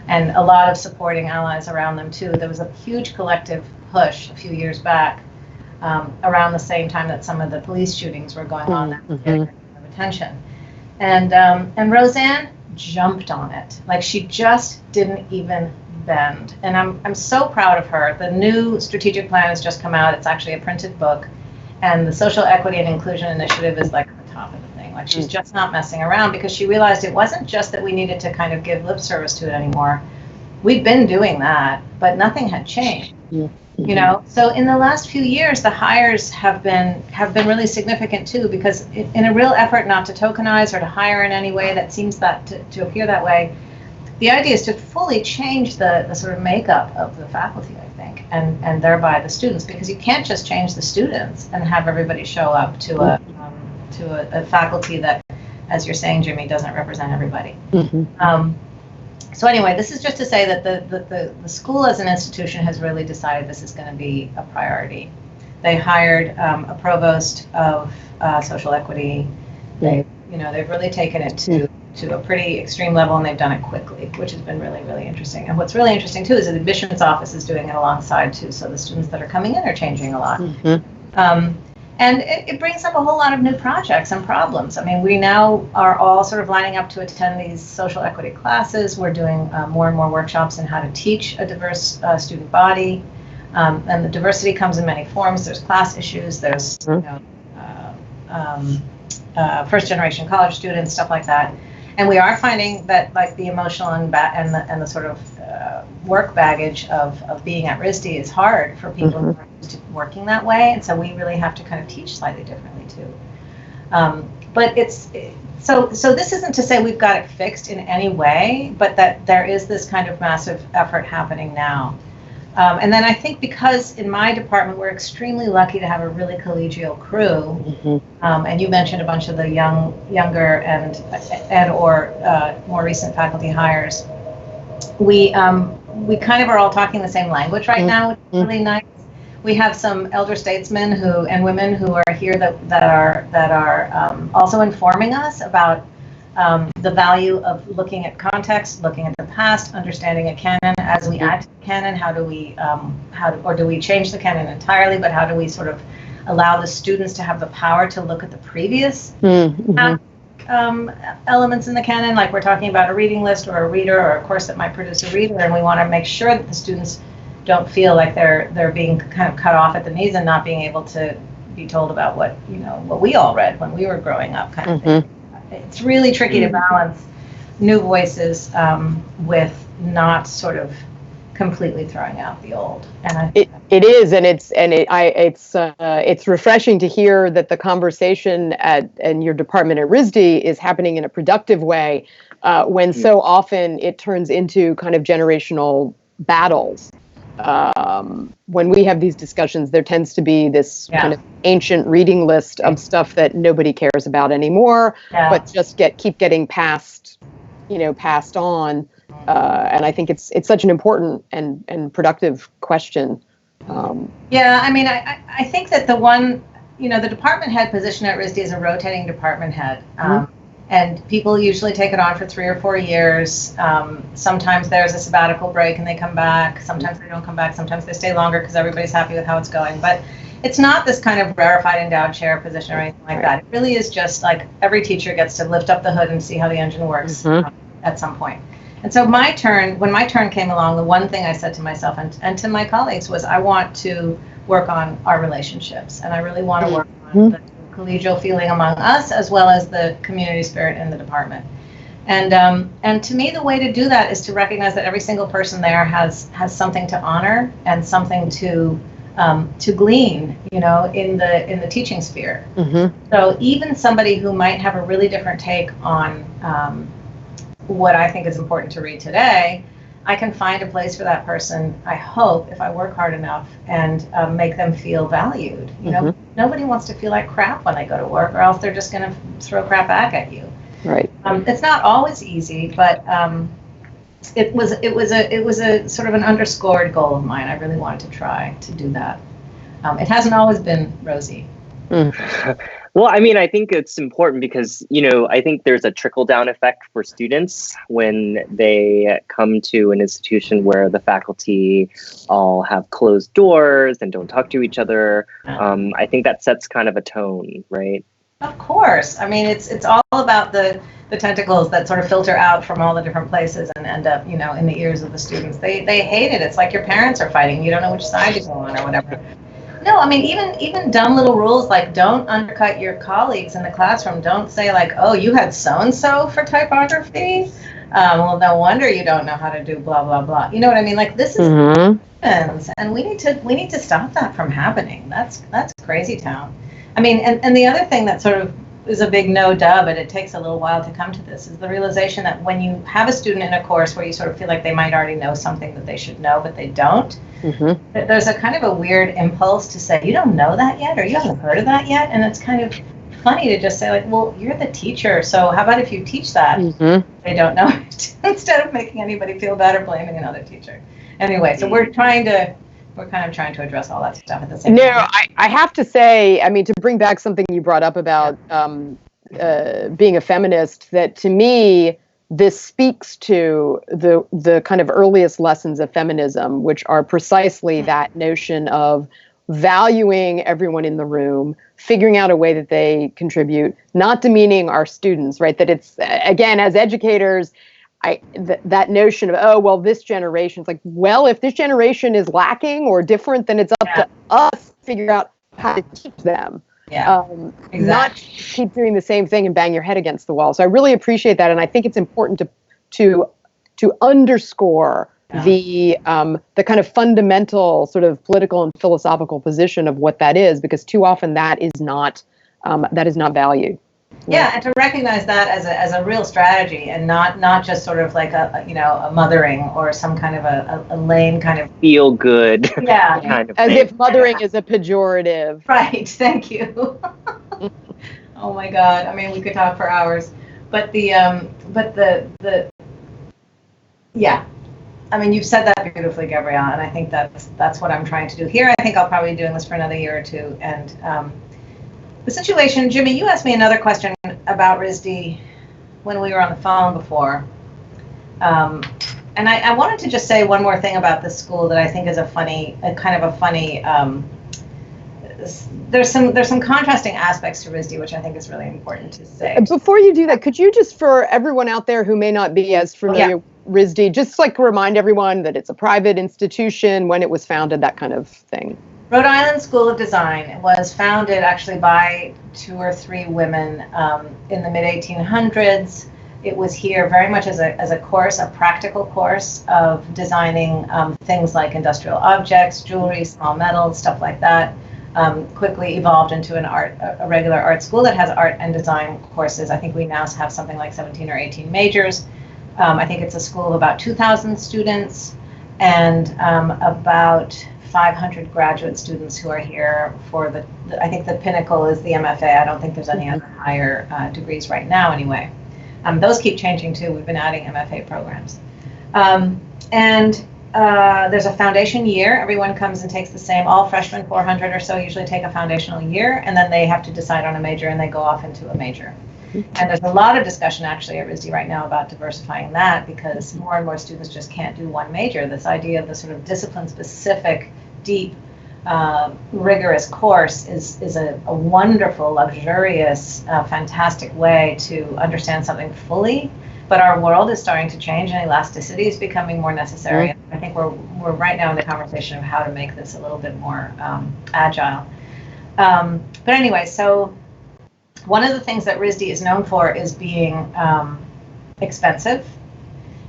Speaker 4: and a lot of supporting allies around them too. There was a huge collective push a few years back around the same time that some of the police shootings were going on that was getting a lot of attention. And Roseanne jumped on it. Like, she just didn't even bend. And I'm so proud of her. The new strategic plan has just come out. It's actually a printed book, and the Social Equity and Inclusion Initiative is like at the top of the thing. Like, she's just not messing around, because she realized it wasn't just that we needed to kind of give lip service to it anymore. We'd been doing that, but nothing had changed. You know, so in the last few years, the hires have been really significant too, because in a real effort not to tokenize or to hire in any way that seems that to appear that way, the idea is to fully change the sort of makeup of the faculty, I think, and thereby the students, because you can't just change the students and have everybody show up to a faculty that, as you're saying, Jimmy, doesn't represent everybody. So anyway, this is just to say that the school as an institution has really decided this is going to be a priority. They hired a provost of social equity. They've really taken it to a pretty extreme level, and they've done it quickly, which has been really, really interesting. And what's really interesting too is that the admissions office is doing it alongside too, so the students that are coming in are changing a lot. And it brings up a whole lot of new projects and problems. I mean, we now are all sort of lining up to attend these social equity classes. We're doing more and more workshops on how to teach a diverse student body. And the diversity comes in many forms. There's class issues, there's first generation college students, stuff like that. And we are finding that, like, the emotional and the sort of work baggage of being at RISD is hard for people who are used to working that way, and so we really have to kind of teach slightly differently too. But so this isn't to say we've got it fixed in any way, but that there is this kind of massive effort happening now. And then I think because in my department we're extremely lucky to have a really collegial crew, and you mentioned a bunch of the younger and or more recent faculty hires. We kind of are all talking the same language right now, which is really nice. We have some elder statesmen and women who are here that are also informing us about the value of looking at context, looking at the past, understanding a canon as we add to the canon. How do we or do we change the canon entirely? But how do we sort of allow the students to have the power to look at the previous elements in the canon? Like, we're talking about a reading list or a reader or a course that might produce a reader, and we want to make sure that the students don't feel like they're being kind of cut off at the knees and not being able to be told about what we all read when we were growing up, kind of thing. It's really tricky to balance new voices with not sort of completely throwing out the old. And
Speaker 1: it is, and it's refreshing to hear that the conversation in your department at RISD is happening in a productive way, when so often it turns into kind of generational battles. When we have these discussions, there tends to be this kind of ancient reading list of stuff that nobody cares about anymore, but just keep getting passed on. And I think it's such an important and productive question.
Speaker 4: I think that the one, the department head position at RISD is a rotating department head. And people usually take it on for 3 or 4 years. Sometimes there's a sabbatical break and they come back. Sometimes they don't come back. Sometimes they stay longer because everybody's happy with how it's going. But it's not this kind of rarefied endowed chair position or anything like that. It really is just like every teacher gets to lift up the hood and see how the engine works at some point. And so when my turn came along, the one thing I said to myself and to my colleagues was, I want to work on our relationships. And I really want to work on the collegial feeling among us, as well as the community spirit in the department. And to me, the way to do that is to recognize that every single person there has something to honor and something to glean, in the teaching sphere. So even somebody who might have a really different take on what I think is important to read today, I can find a place for that person, I hope, if I work hard enough and make them feel valued. Nobody wants to feel like crap when they go to work, or else they're just going to throw crap back at you.
Speaker 1: Right.
Speaker 4: It's not always easy, but it was a sort of an underscored goal of mine. I really wanted to try to do that. It hasn't always been rosy.
Speaker 2: Well, I think it's important because, I think there's a trickle-down effect for students when they come to an institution where the faculty all have closed doors and don't talk to each other. I think that sets kind of a tone, right?
Speaker 4: Of course. It's all about the tentacles that sort of filter out from all the different places and end up, in the ears of the students. They hate it. It's like your parents are fighting. You don't know which side to go on or whatever. No, even dumb little rules like don't undercut your colleagues in the classroom. Don't say like, oh, you had so-and-so for typography. Well, no wonder you don't know how to do blah, blah, blah. You know what I mean? Like this is happens, and we need to stop that from happening. That's crazy town. And the other thing that sort of is a big no-duh, but it takes a little while to come to this, is the realization that when you have a student in a course where you sort of feel like they might already know something that they should know, but they don't, there's a kind of a weird impulse to say, you don't know that yet, or you haven't heard of that yet, and it's kind of funny to just say like, well, you're the teacher, so how about if you teach that? They don't know it, instead of making anybody feel bad or blaming another teacher. Anyway, so we're kind of trying to address all that stuff at the same time.
Speaker 1: No, I have to say, to bring back something you brought up about being a feminist, that to me, this speaks to the kind of earliest lessons of feminism, which are precisely that notion of valuing everyone in the room, figuring out a way that they contribute, not demeaning our students, right? That it's, again, as educators, that notion of, oh, well, this generation's like, well, if this generation is lacking or different, then it's up to us to figure out how to teach them.
Speaker 4: Exactly.
Speaker 1: Not keep doing the same thing and bang your head against the wall. So I really appreciate that, and I think it's important to underscore the kind of fundamental sort of political and philosophical position of what that is, because too often that is not valued.
Speaker 4: Yeah, and to recognize that as a real strategy, and not just sort of like a mothering or some kind of a lame kind of
Speaker 2: feel good kind of
Speaker 1: as
Speaker 2: thing.
Speaker 1: if mothering is a pejorative.
Speaker 4: Right. Thank you. Oh my God. We could talk for hours, but you've said that beautifully, Gabrielle, and I think that's what I'm trying to do here. I think I'll probably be doing this for another year or two, and. The situation, Jimmy, you asked me another question about RISD when we were on the phone before. And I wanted to just say one more thing about this school that I think is a funny, there's some contrasting aspects to RISD, which I think is really important to say.
Speaker 1: Before you do that, could you just, for everyone out there who may not be as familiar with RISD, just like remind everyone that it's a private institution, when it was founded, that kind of thing?
Speaker 4: Rhode Island School of Design was founded actually by 2 or 3 women in the mid-1800s. It was here very much as a course, a practical course of designing things like industrial objects, jewelry, small metals, stuff like that. Quickly evolved into a regular art school that has art and design courses. I think we now have something like 17 or 18 majors. I think it's a school of about 2,000 students. and about 500 graduate students who are here for I think the pinnacle is the MFA. I don't think there's any other higher degrees right now anyway. Those keep changing too. We've been adding MFA programs. There's a foundation year. Everyone comes and takes the same, all freshmen, 400 or so, usually take a foundational year, and then they have to decide on a major and they go off into a major. And there's a lot of discussion actually at RISD right now about diversifying that, because more and more students just can't do one major. This idea of the sort of discipline-specific, deep, rigorous course is a wonderful, luxurious, fantastic way to understand something fully. But our world is starting to change, and elasticity is becoming more necessary. I think we're right now in the conversation of how to make this a little bit more agile. But anyway, so one of the things that RISD is known for is being expensive.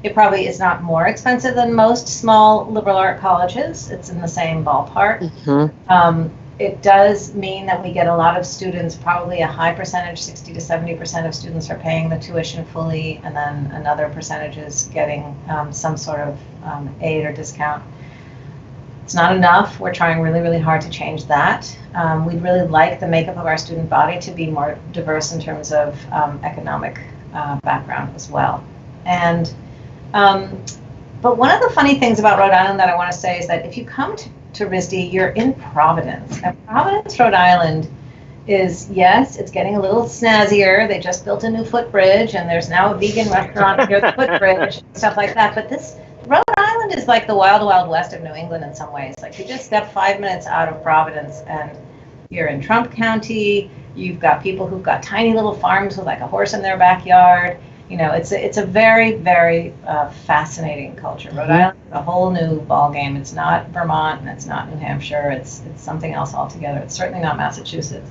Speaker 4: It probably is not more expensive than most small liberal art colleges. It's in the same ballpark. It does mean that we get a lot of students, probably a high percentage, 60 to 70% of students are paying the tuition fully, and then another percentage is getting some sort of aid or discount. It's not enough. We're trying really, really hard to change that. We'd really like the makeup of our student body to be more diverse in terms of economic background as well. And but one of the funny things about Rhode Island that I want to say is that if you come to RISD, you're in Providence. And Providence, Rhode Island is, yes, it's getting a little snazzier. They just built a new footbridge, and there's now a vegan restaurant near the footbridge, and stuff like that. But this Rhode Island is like the wild, wild west of New England in some ways. Like, you just step 5 minutes out of Providence and you're in Trump County. You've got people who've got tiny little farms with like a horse in their backyard. You know, it's a very, very fascinating culture. Rhode Island is a whole new ball game. It's not Vermont, and it's not New Hampshire. It's something else altogether. It's certainly not Massachusetts.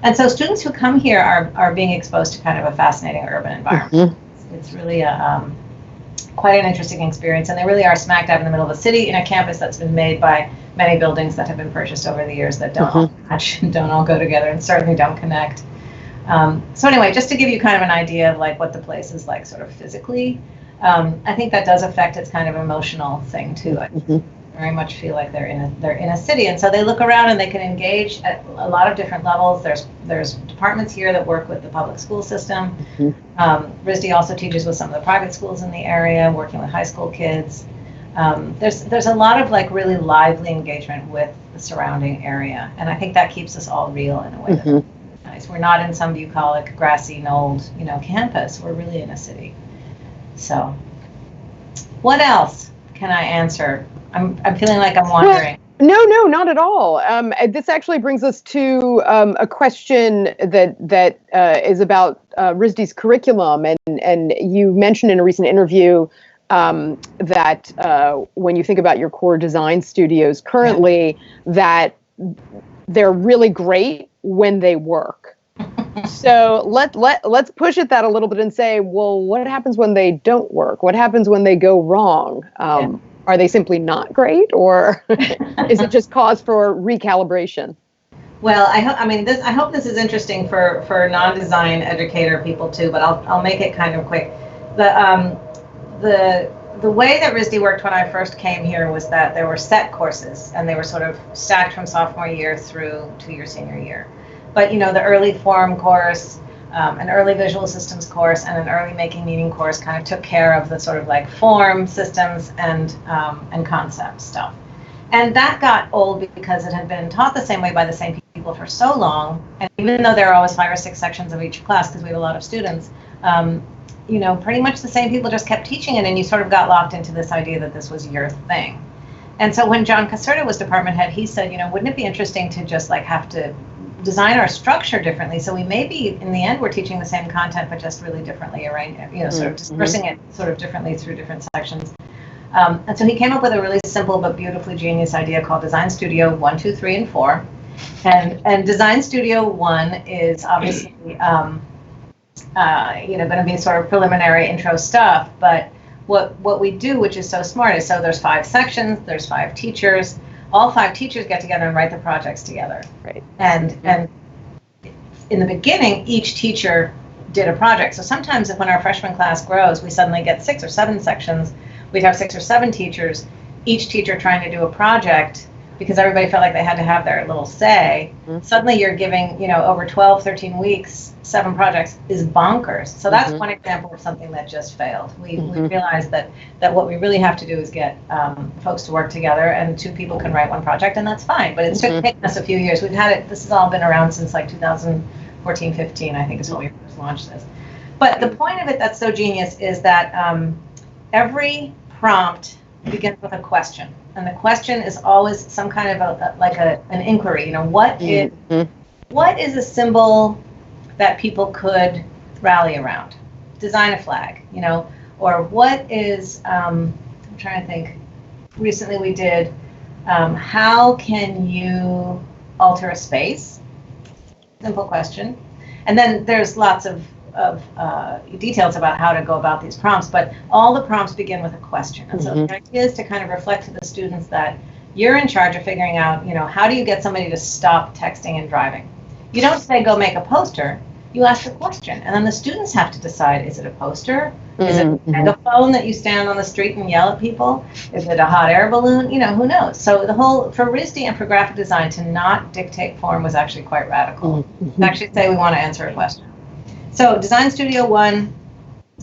Speaker 4: And so students who come here are being exposed to kind of a fascinating urban environment. It's really quite an interesting experience, and they really are smack dab in the middle of a city in a campus that's been made by many buildings that have been purchased over the years that don't all match, don't all go together, and certainly don't connect. So anyway, just to give you kind of an idea of like what the place is like sort of physically, I think that does affect its kind of emotional thing too. I very much feel like they're in a city, and so they look around and they can engage at a lot of different levels. There's departments here that work with the public school system. RISD also teaches with some of the private schools in the area, working with high school kids. There's a lot of like really lively engagement with the surrounding area, and I think that keeps us all real in a way. That's nice. We're not in some bucolic, grassy, knolled, campus. We're really in a city. So, what else can I answer? I'm feeling like I'm wandering.
Speaker 1: No, not at all. This actually brings us to a question that is about RISD's curriculum, and you mentioned in a recent interview that when you think about your core design studios currently, that they're really great when they work. So let's push at that a little bit and say, well, what happens when they don't work? What happens when they go wrong? Are they simply not great, or is it just cause for recalibration?
Speaker 4: Well, I hope this is interesting for non-design educator people too, but I'll make it kind of quick. The way that RISD worked when I first came here was that there were set courses, and they were sort of stacked from sophomore year through to your senior year. But the early form course, an early visual systems course, and an early making meaning course kind of took care of the sort of like form, systems, and concept stuff. And that got old because it had been taught the same way by the same people for so long. And even though there are always 5 or 6 sections of each class, because we have a lot of students, pretty much the same people just kept teaching it, and you sort of got locked into this idea that this was your thing. And so when John Caserta was department head, he said, wouldn't it be interesting to just like have to design our structure differently, so we maybe in the end we're teaching the same content but just really differently arranged, sort of dispersing it sort of differently through different sections. And so he came up with a really simple but beautifully genius idea called Design Studio 1, 2, 3, and 4. And Design Studio 1 is obviously going to be sort of preliminary intro stuff, but what we do, which is so smart, is so there's 5 sections, there's 5 teachers. All 5 teachers get together and write the projects together. Right. And in the beginning, each teacher did a project. So sometimes when our freshman class grows, we suddenly get 6 or 7 sections. We'd have 6 or 7 teachers, each teacher trying to do a project because everybody felt like they had to have their little say. Suddenly you're giving, over 12, 13 weeks, 7 projects is bonkers. So that's one example of something that just failed. We realized that what we really have to do is get folks to work together, and 2 people can write 1 project, and that's fine. But it's taken us a few years. We've had it, this has all been around since like 2014, 15, I think is when we first launched this. But the point of it that's so genius is that every prompt begins with a question. And the question is always some kind of an inquiry. What is a symbol that people could rally around? Design a flag, or what is, I'm trying to think, recently we did, how can you alter a space? Simple question. And then there's lots of details about how to go about these prompts, but all the prompts begin with a question. And so the idea is to kind of reflect to the students that you're in charge of figuring out, how do you get somebody to stop texting and driving? You don't say, go make a poster. You ask a question, and then the students have to decide, is it a poster? Is it a megaphone that you stand on the street and yell at people? Is it a hot air balloon? Who knows? So for RISD and for graphic design to not dictate form was actually quite radical. To actually say we want to answer a question. So Design Studio 1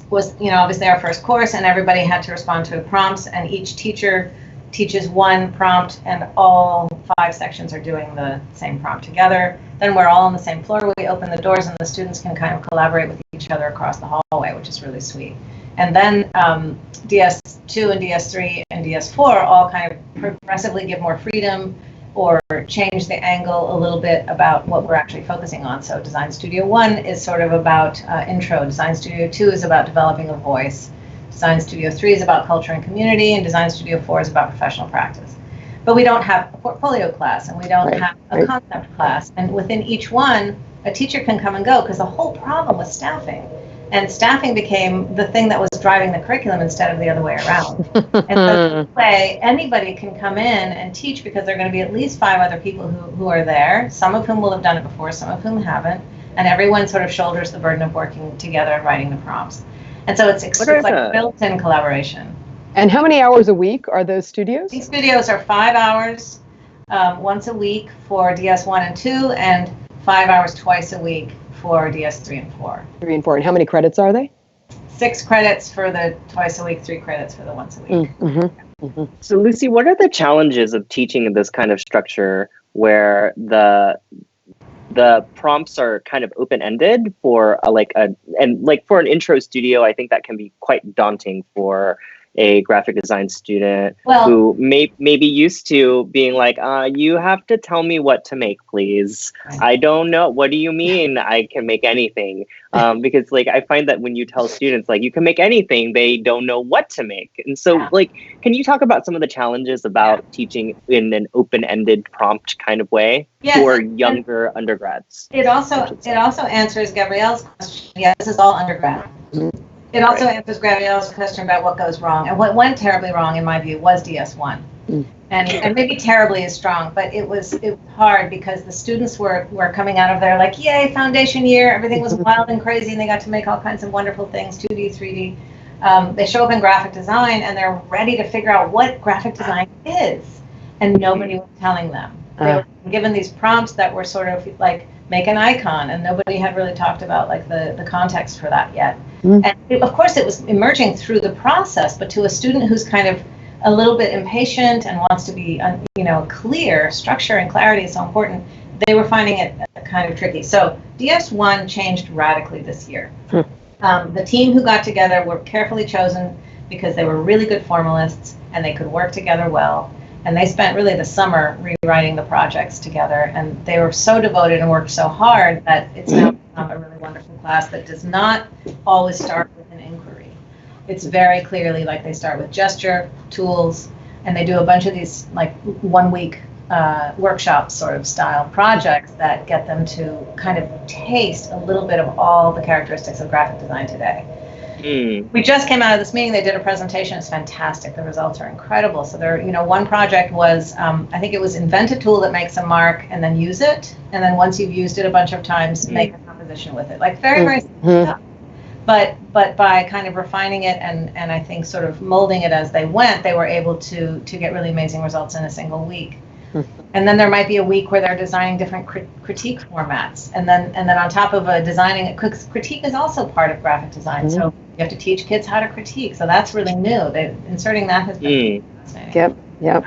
Speaker 4: was, obviously our first course, and everybody had to respond to the prompts, and each teacher teaches 1 prompt, and all 5 sections are doing the same prompt together. Then we're all on the same floor. We open the doors, and the students can kind of collaborate with each other across the hallway, which is really sweet. And then DS2 and DS3 and DS4 all kind of progressively give more freedom or change the angle a little bit about what we're actually focusing on. So Design Studio 1 is sort of about intro. Design Studio 2 is about developing a voice. Design Studio 3 is about culture and community, and Design Studio 4 is about professional practice. But we don't have a portfolio class, and we don't have a concept class. And within each one, a teacher can come and go, because the whole problem was staffing. And staffing became the thing that was driving the curriculum instead of the other way around. And so this way, anybody can come in and teach, because there are going to be at least 5 other people who are there, some of whom will have done it before, some of whom haven't. And everyone sort of shoulders the burden of working together and writing the prompts. And so it's like built-in collaboration.
Speaker 1: And how many hours a week are those studios?
Speaker 4: These studios are 5 hours once a week for DS1 and 2, and 5 hours twice a week for DS3 and 4.
Speaker 1: 3 and 4. And how many credits are they?
Speaker 4: 6 credits for the twice a week, 3 credits for the once a week.
Speaker 2: So Lucy, what are the challenges of teaching in this kind of structure where the prompts are kind of open-ended for for an intro studio? I think that can be quite daunting for a graphic design student who may be used to being like, you have to tell me what to make, please. I don't know. What do you mean I can make anything? Because I find that when you tell students you can make anything, they don't know what to make. And so can you talk about some of the challenges about teaching in an open-ended prompt kind of way for younger undergrads?
Speaker 4: It also answers Gabrielle's question. Yeah, this is all undergrad. It also answers Gabrielle's question about what goes wrong. And what went terribly wrong, in my view, was DS1. And maybe terribly is strong, but it was hard because the students were coming out of there like, yay, foundation year, everything was wild and crazy, and they got to make all kinds of wonderful things, 2D, 3D. They show up in graphic design, and they're ready to figure out what graphic design is, and nobody was telling them. They were given these prompts that were sort of like, make an icon, and nobody had really talked about the context for that yet. And of course it was emerging through the process, but to a student who's kind of a little bit impatient and wants to be clear, structure and clarity is so important, they were finding it kind of tricky. So DS1 changed radically this year. The team who got together were carefully chosen because they were really good formalists and they could work together well. And they spent really the summer rewriting the projects together, and they were so devoted and worked so hard that it's now become a really wonderful class that does not always start with an inquiry. It's very clearly they start with gesture, tools, and they do a bunch of these 1 week workshop sort of style projects that get them to kind of taste a little bit of all the characteristics of graphic design today. We just came out of this meeting. They did a presentation. It's fantastic. The results are incredible. So there, one project was, I think it was invent a tool that makes a mark and then use it. And then once you've used it a bunch of times, make a composition with it. Very, very simple stuff. But by kind of refining it and I think sort of molding it as they went, they were able to get really amazing results in a single week. And then there might be a week where they're designing different critique formats, and then on top of designing, critique is also part of graphic design. So you have to teach kids how to critique. So that's really new. Inserting that has been fascinating.
Speaker 1: Yep.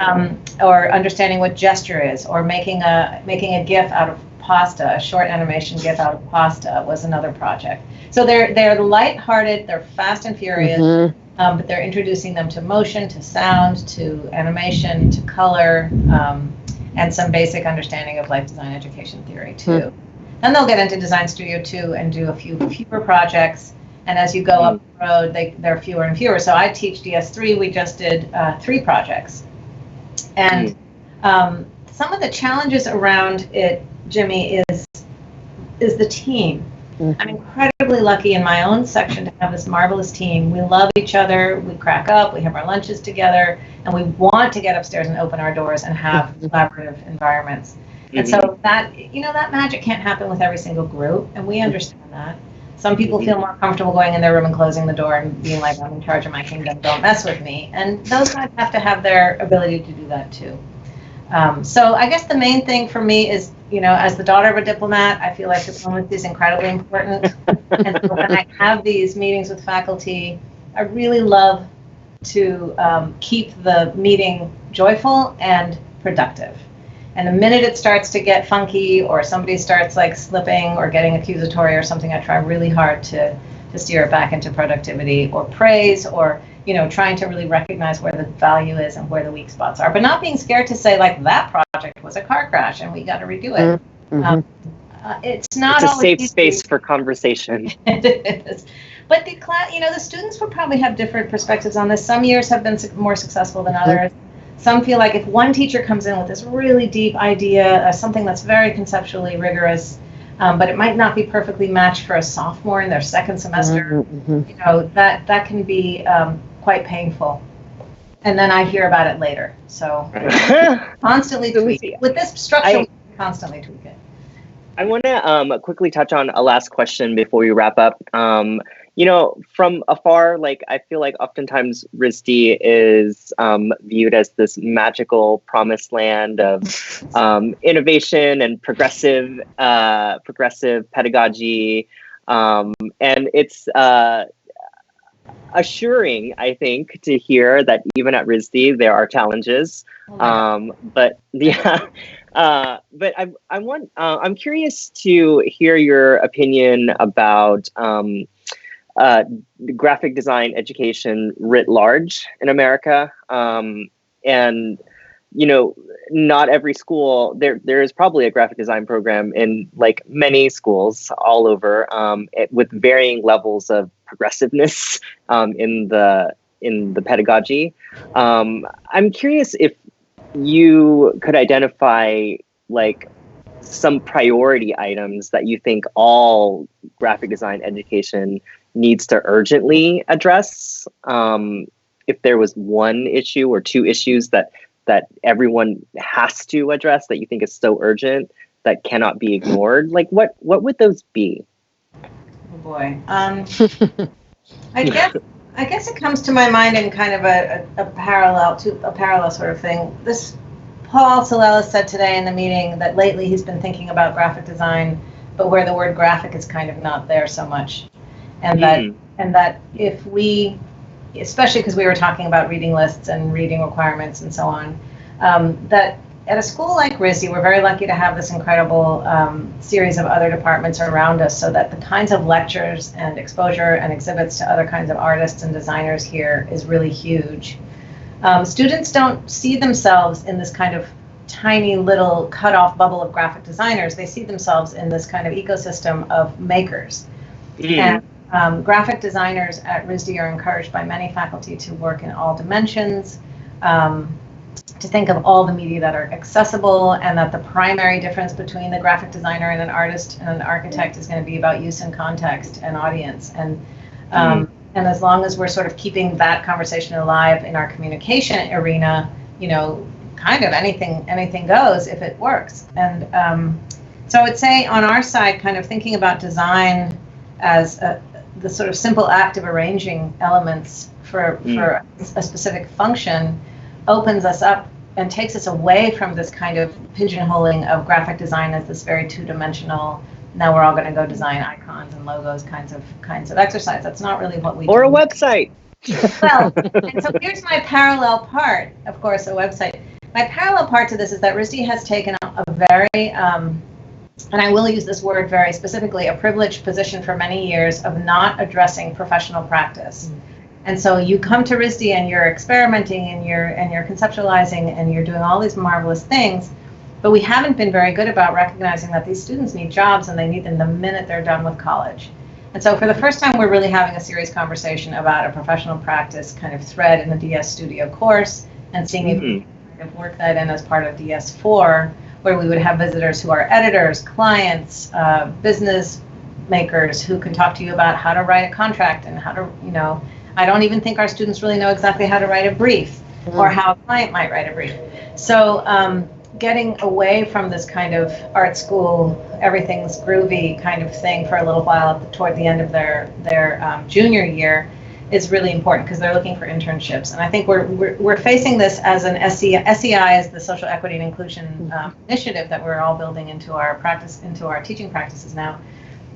Speaker 4: Or understanding what gesture is, or making a GIF out of pasta, a short animation GIF out of pasta was another project. So they're lighthearted, they're fast and furious, but they're introducing them to motion, to sound, to animation, to color, and some basic understanding of life design education theory too. Then they'll get into Design Studio 2 and do a fewer projects. And as you go up the road, they're fewer and fewer. So I teach DS3. We just did 3 projects. And some of the challenges around it, Jimmy, is the team. I'm incredibly lucky in my own section to have this marvelous team. We love each other, we crack up, we have our lunches together, and we want to get upstairs and open our doors and have collaborative environments. And so that magic can't happen with every single group, and we understand that. Some people feel more comfortable going in their room and closing the door and being like, I'm in charge of my kingdom, don't mess with me. And those guys have to have their ability to do that too. So I guess the main thing for me is, as the daughter of a diplomat, I feel like diplomacy is incredibly important. And so when I have these meetings with faculty, I really love to keep the meeting joyful and productive. And the minute it starts to get funky, or somebody starts like slipping or getting accusatory or something, I try really hard to steer it back into productivity or praise, or trying to really recognize where the value is and where the weak spots are, but not being scared to say, like, that project was a car crash and we got to redo it. It's not
Speaker 2: it's a
Speaker 4: always
Speaker 2: safe
Speaker 4: easy.
Speaker 2: Space for conversation.
Speaker 4: It is. But the class, the students will probably have different perspectives on this. Some years have been more successful than others. Some feel like if one teacher comes in with this really deep idea, something that's very conceptually rigorous, but it might not be perfectly matched for a sophomore in their second semester, that can be quite painful. And then I hear about it later. So constantly tweak it. With this structure, constantly tweak it.
Speaker 2: I want to quickly touch on a last question before we wrap up. From afar, I feel like oftentimes RISD is viewed as this magical promised land of innovation and progressive pedagogy, and it's assuring, I think, to hear that even at RISD there are challenges. But I'm curious to hear your opinion about graphic design education writ large in America. And not every school, there is probably a graphic design program in many schools all over, with varying levels of progressiveness in the pedagogy. I'm curious if you could identify some priority items that you think all graphic design education needs to urgently address. If there was one issue or 2 issues that everyone has to address that you think is so urgent that cannot be ignored, what would those be?
Speaker 4: Oh boy. I guess it comes to my mind in kind of a parallel sort of thing. This Paul Solelis said today in the meeting that lately he's been thinking about graphic design, but where the word graphic is kind of not there so much. And that if we, especially because we were talking about reading lists and reading requirements and so on, that at a school like RISD, we're very lucky to have this incredible series of other departments around us, so that the kinds of lectures and exposure and exhibits to other kinds of artists and designers here is really huge. Students don't see themselves in this kind of tiny little cut-off bubble of graphic designers. They see themselves in this kind of ecosystem of makers. And graphic designers at RISD are encouraged by many faculty to work in all dimensions, to think of all the media that are accessible, and that the primary difference between the graphic designer and an artist and an architect is going to be about use and context and audience. And as long as we're sort of keeping that conversation alive in our communication arena, kind of anything goes if it works. And so I would say on our side, kind of thinking about design as the sort of simple act of arranging elements for a specific function opens us up and takes us away from this kind of pigeonholing of graphic design as this very two-dimensional, now we're all going to go design icons and logos kinds of exercise. That's not really what we do.
Speaker 2: Or a website.
Speaker 4: Well, and so here's my parallel part, of course, a website. My parallel part to this is that RISD has taken a very, and I will use this word very specifically, a privileged position for many years of not addressing professional practice. And so you come to RISD and you're experimenting and you're conceptualizing and you're doing all these marvelous things, but we haven't been very good about recognizing that these students need jobs and they need them the minute they're done with college. And so for the first time, we're really having a serious conversation about a professional practice kind of thread in the DS Studio course and seeing if we can work that in as part of DS4, where we would have visitors who are editors, clients, business makers who can talk to you about how to write a contract and how to, I don't even think our students really know exactly how to write a brief or how a client might write a brief. So getting away from this kind of art school, everything's groovy kind of thing for a little while toward the end of their junior year is really important because they're looking for internships. And I think we're facing this as an SEI is the Social Equity and Inclusion initiative that we're all building into our practice, into our teaching practices now.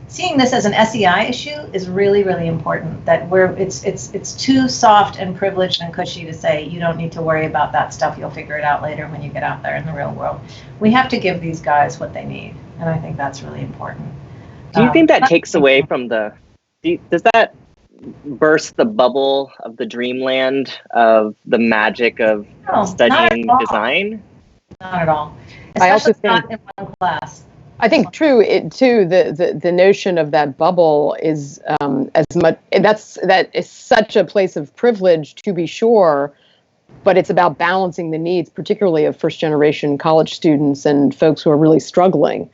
Speaker 4: Seeing this as an SEI issue is really, really important. That it's too soft and privileged and cushy to say you don't need to worry about that stuff. You'll figure it out later when you get out there in the real world. We have to give these guys what they need, and I think that's really important.
Speaker 2: Do you think that takes away from does that burst the bubble of the dreamland of the magic of studying design?
Speaker 4: Not at all.
Speaker 1: I also think
Speaker 4: not in one class.
Speaker 1: I think the notion of that bubble is as much that is such a place of privilege, to be sure, but it's about balancing the needs, particularly of first generation college students and folks who are really struggling.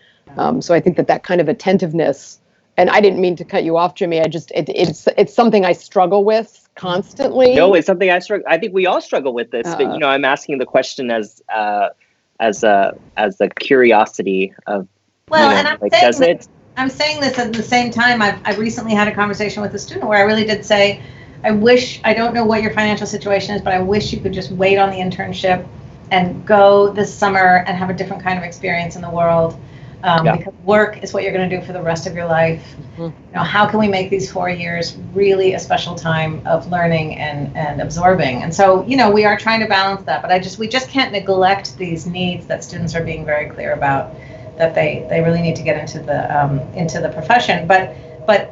Speaker 1: So I think that kind of attentiveness, and I didn't mean to cut you off, Jimmy. It's something I struggle with constantly.
Speaker 2: No, it's something I struggle. I think we all struggle with this, but I'm asking the question as a curiosity of.
Speaker 4: Well, and I'm saying this at the same time. I've recently had a conversation with a student where I really did say, I don't know what your financial situation is, but I wish you could just wait on the internship and go this summer and have a different kind of experience in the world. Because work is what you're going to do for the rest of your life. How can we make these 4 years really a special time of learning and absorbing? And so, we are trying to balance that, but we just can't neglect these needs that students are being very clear about, that they really need to get into the profession. But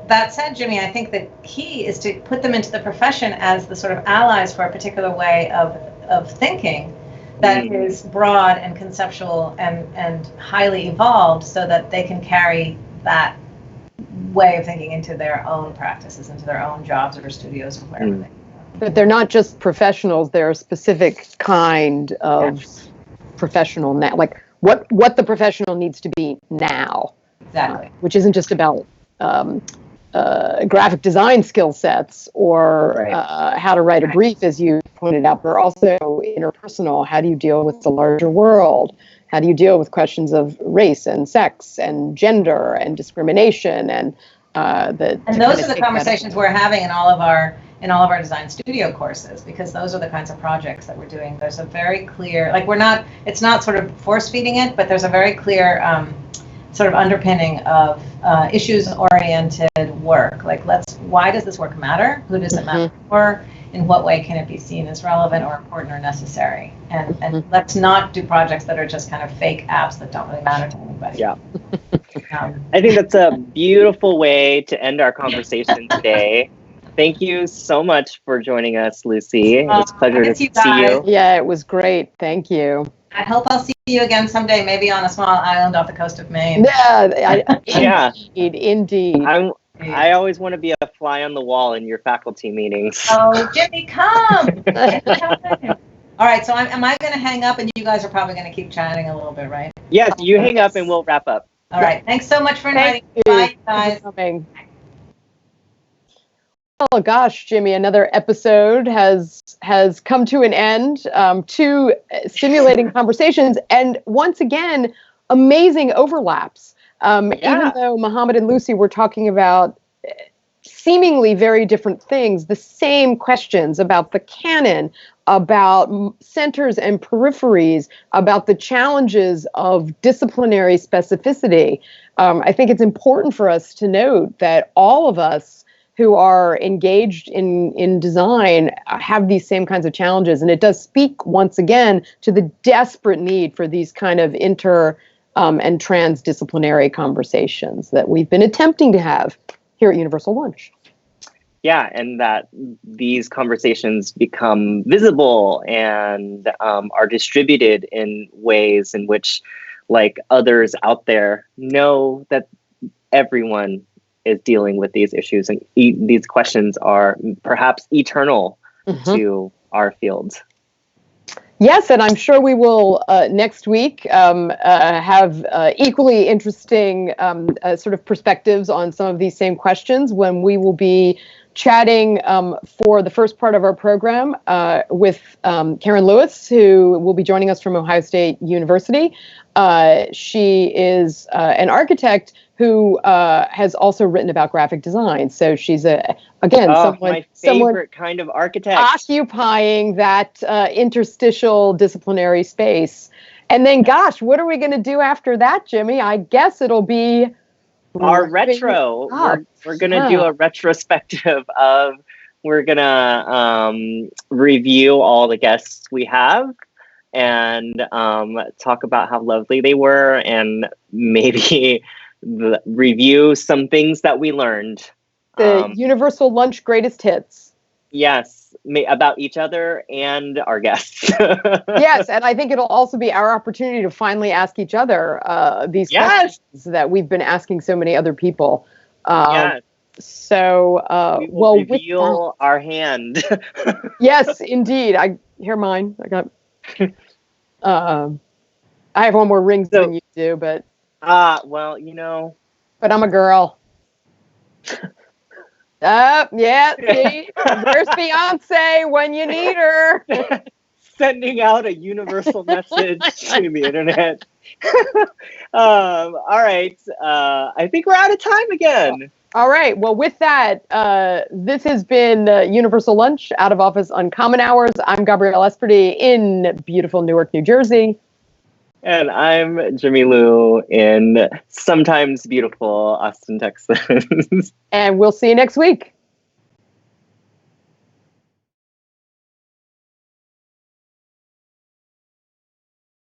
Speaker 4: that said, Jimmy, I think the key is to put them into the profession as the sort of allies for a particular way of thinking that is broad and conceptual and highly evolved, so that they can carry that way of thinking into their own practices, into their own jobs or studios or wherever they go.
Speaker 1: But they're not just professionals, they're a specific kind of professional now, like what the professional needs to be now.
Speaker 4: Exactly.
Speaker 1: Which isn't just about graphic design skill sets or how to write a brief, as you pointed out, but also interpersonal. How do you deal with the larger world? How do you deal with questions of race and sex and gender and discrimination and
Speaker 4: those are the conversations we're having in all of our design studio courses, because those are the kinds of projects that we're doing. There's a very clear, it's not sort of force feeding it, but there's a very clear sort of underpinning of issues-oriented work. Why does this work matter? Who does it matter for? In what way can it be seen as relevant or important or necessary? And let's not do projects that are just kind of fake apps that don't really matter to anybody.
Speaker 2: Yeah. I think that's a beautiful way to end our conversation today. Thank you so much for joining us, Lucy. It was a pleasure to see you.
Speaker 1: Yeah, it was great. Thank you.
Speaker 4: I hope I'll see you again someday, maybe on a small island off the coast of Maine.
Speaker 1: Yeah, indeed.
Speaker 2: I always want to be a fly on the wall in your faculty meetings.
Speaker 4: Oh, Jimmy, come! All right, so am I going to hang up, and you guys are probably going to keep chatting a little bit, right?
Speaker 2: Yes, you hang up and we'll wrap up.
Speaker 4: All right, thanks so much for inviting me. Bye, guys.
Speaker 1: Oh gosh, Jimmy, another episode has come to an end. 2 stimulating conversations, and once again, amazing overlaps. Even though Mohamed and Lucy were talking about seemingly very different things, the same questions about the canon, about centers and peripheries, about the challenges of disciplinary specificity. I think it's important for us to note that all of us who are engaged in design have these same kinds of challenges. And it does speak once again to the desperate need for these kind of inter and transdisciplinary conversations that we've been attempting to have here at Universal Lunch.
Speaker 2: Yeah, and that these conversations become visible and are distributed in ways in which, like, others out there know that everyone is dealing with these issues, and these questions are perhaps eternal to our field.
Speaker 1: Yes, and I'm sure we will next week have equally interesting sort of perspectives on some of these same questions when we will be chatting for the first part of our program with Karen Lewis, who will be joining us from Ohio State University. She is an architect who has also written about graphic design. So she's
Speaker 2: my favorite kind of architect,
Speaker 1: occupying that interstitial disciplinary space. And then, gosh, what are we going to do after that, Jimmy? I guess it'll be
Speaker 2: our retro. We're going to do a retrospective of. We're going to review all the guests we have and talk about how lovely they were, and maybe review some things that we learned.
Speaker 1: The Universal Lunch greatest hits.
Speaker 2: Yes, about each other and our guests.
Speaker 1: Yes, and I think it'll also be our opportunity to finally ask each other these questions that we've been asking so many other people.
Speaker 2: Yes.
Speaker 1: So,
Speaker 2: we will reveal our hand.
Speaker 1: Yes, indeed. Hear mine. I got. I have one more rings than you do, but.
Speaker 2: Well, you know.
Speaker 1: But I'm a girl. Yeah, see, there's Beyonce when you need her.
Speaker 2: Sending out a universal message to the internet. All right. I think we're out of time again.
Speaker 1: All right. Well, with that, this has been Universal Lunch, Out of Office Uncommon Hours. I'm Gabrielle Esperty in beautiful Newark, New Jersey.
Speaker 2: And I'm Jimmy Lou in sometimes beautiful Austin, Texas.
Speaker 1: And we'll see you next week.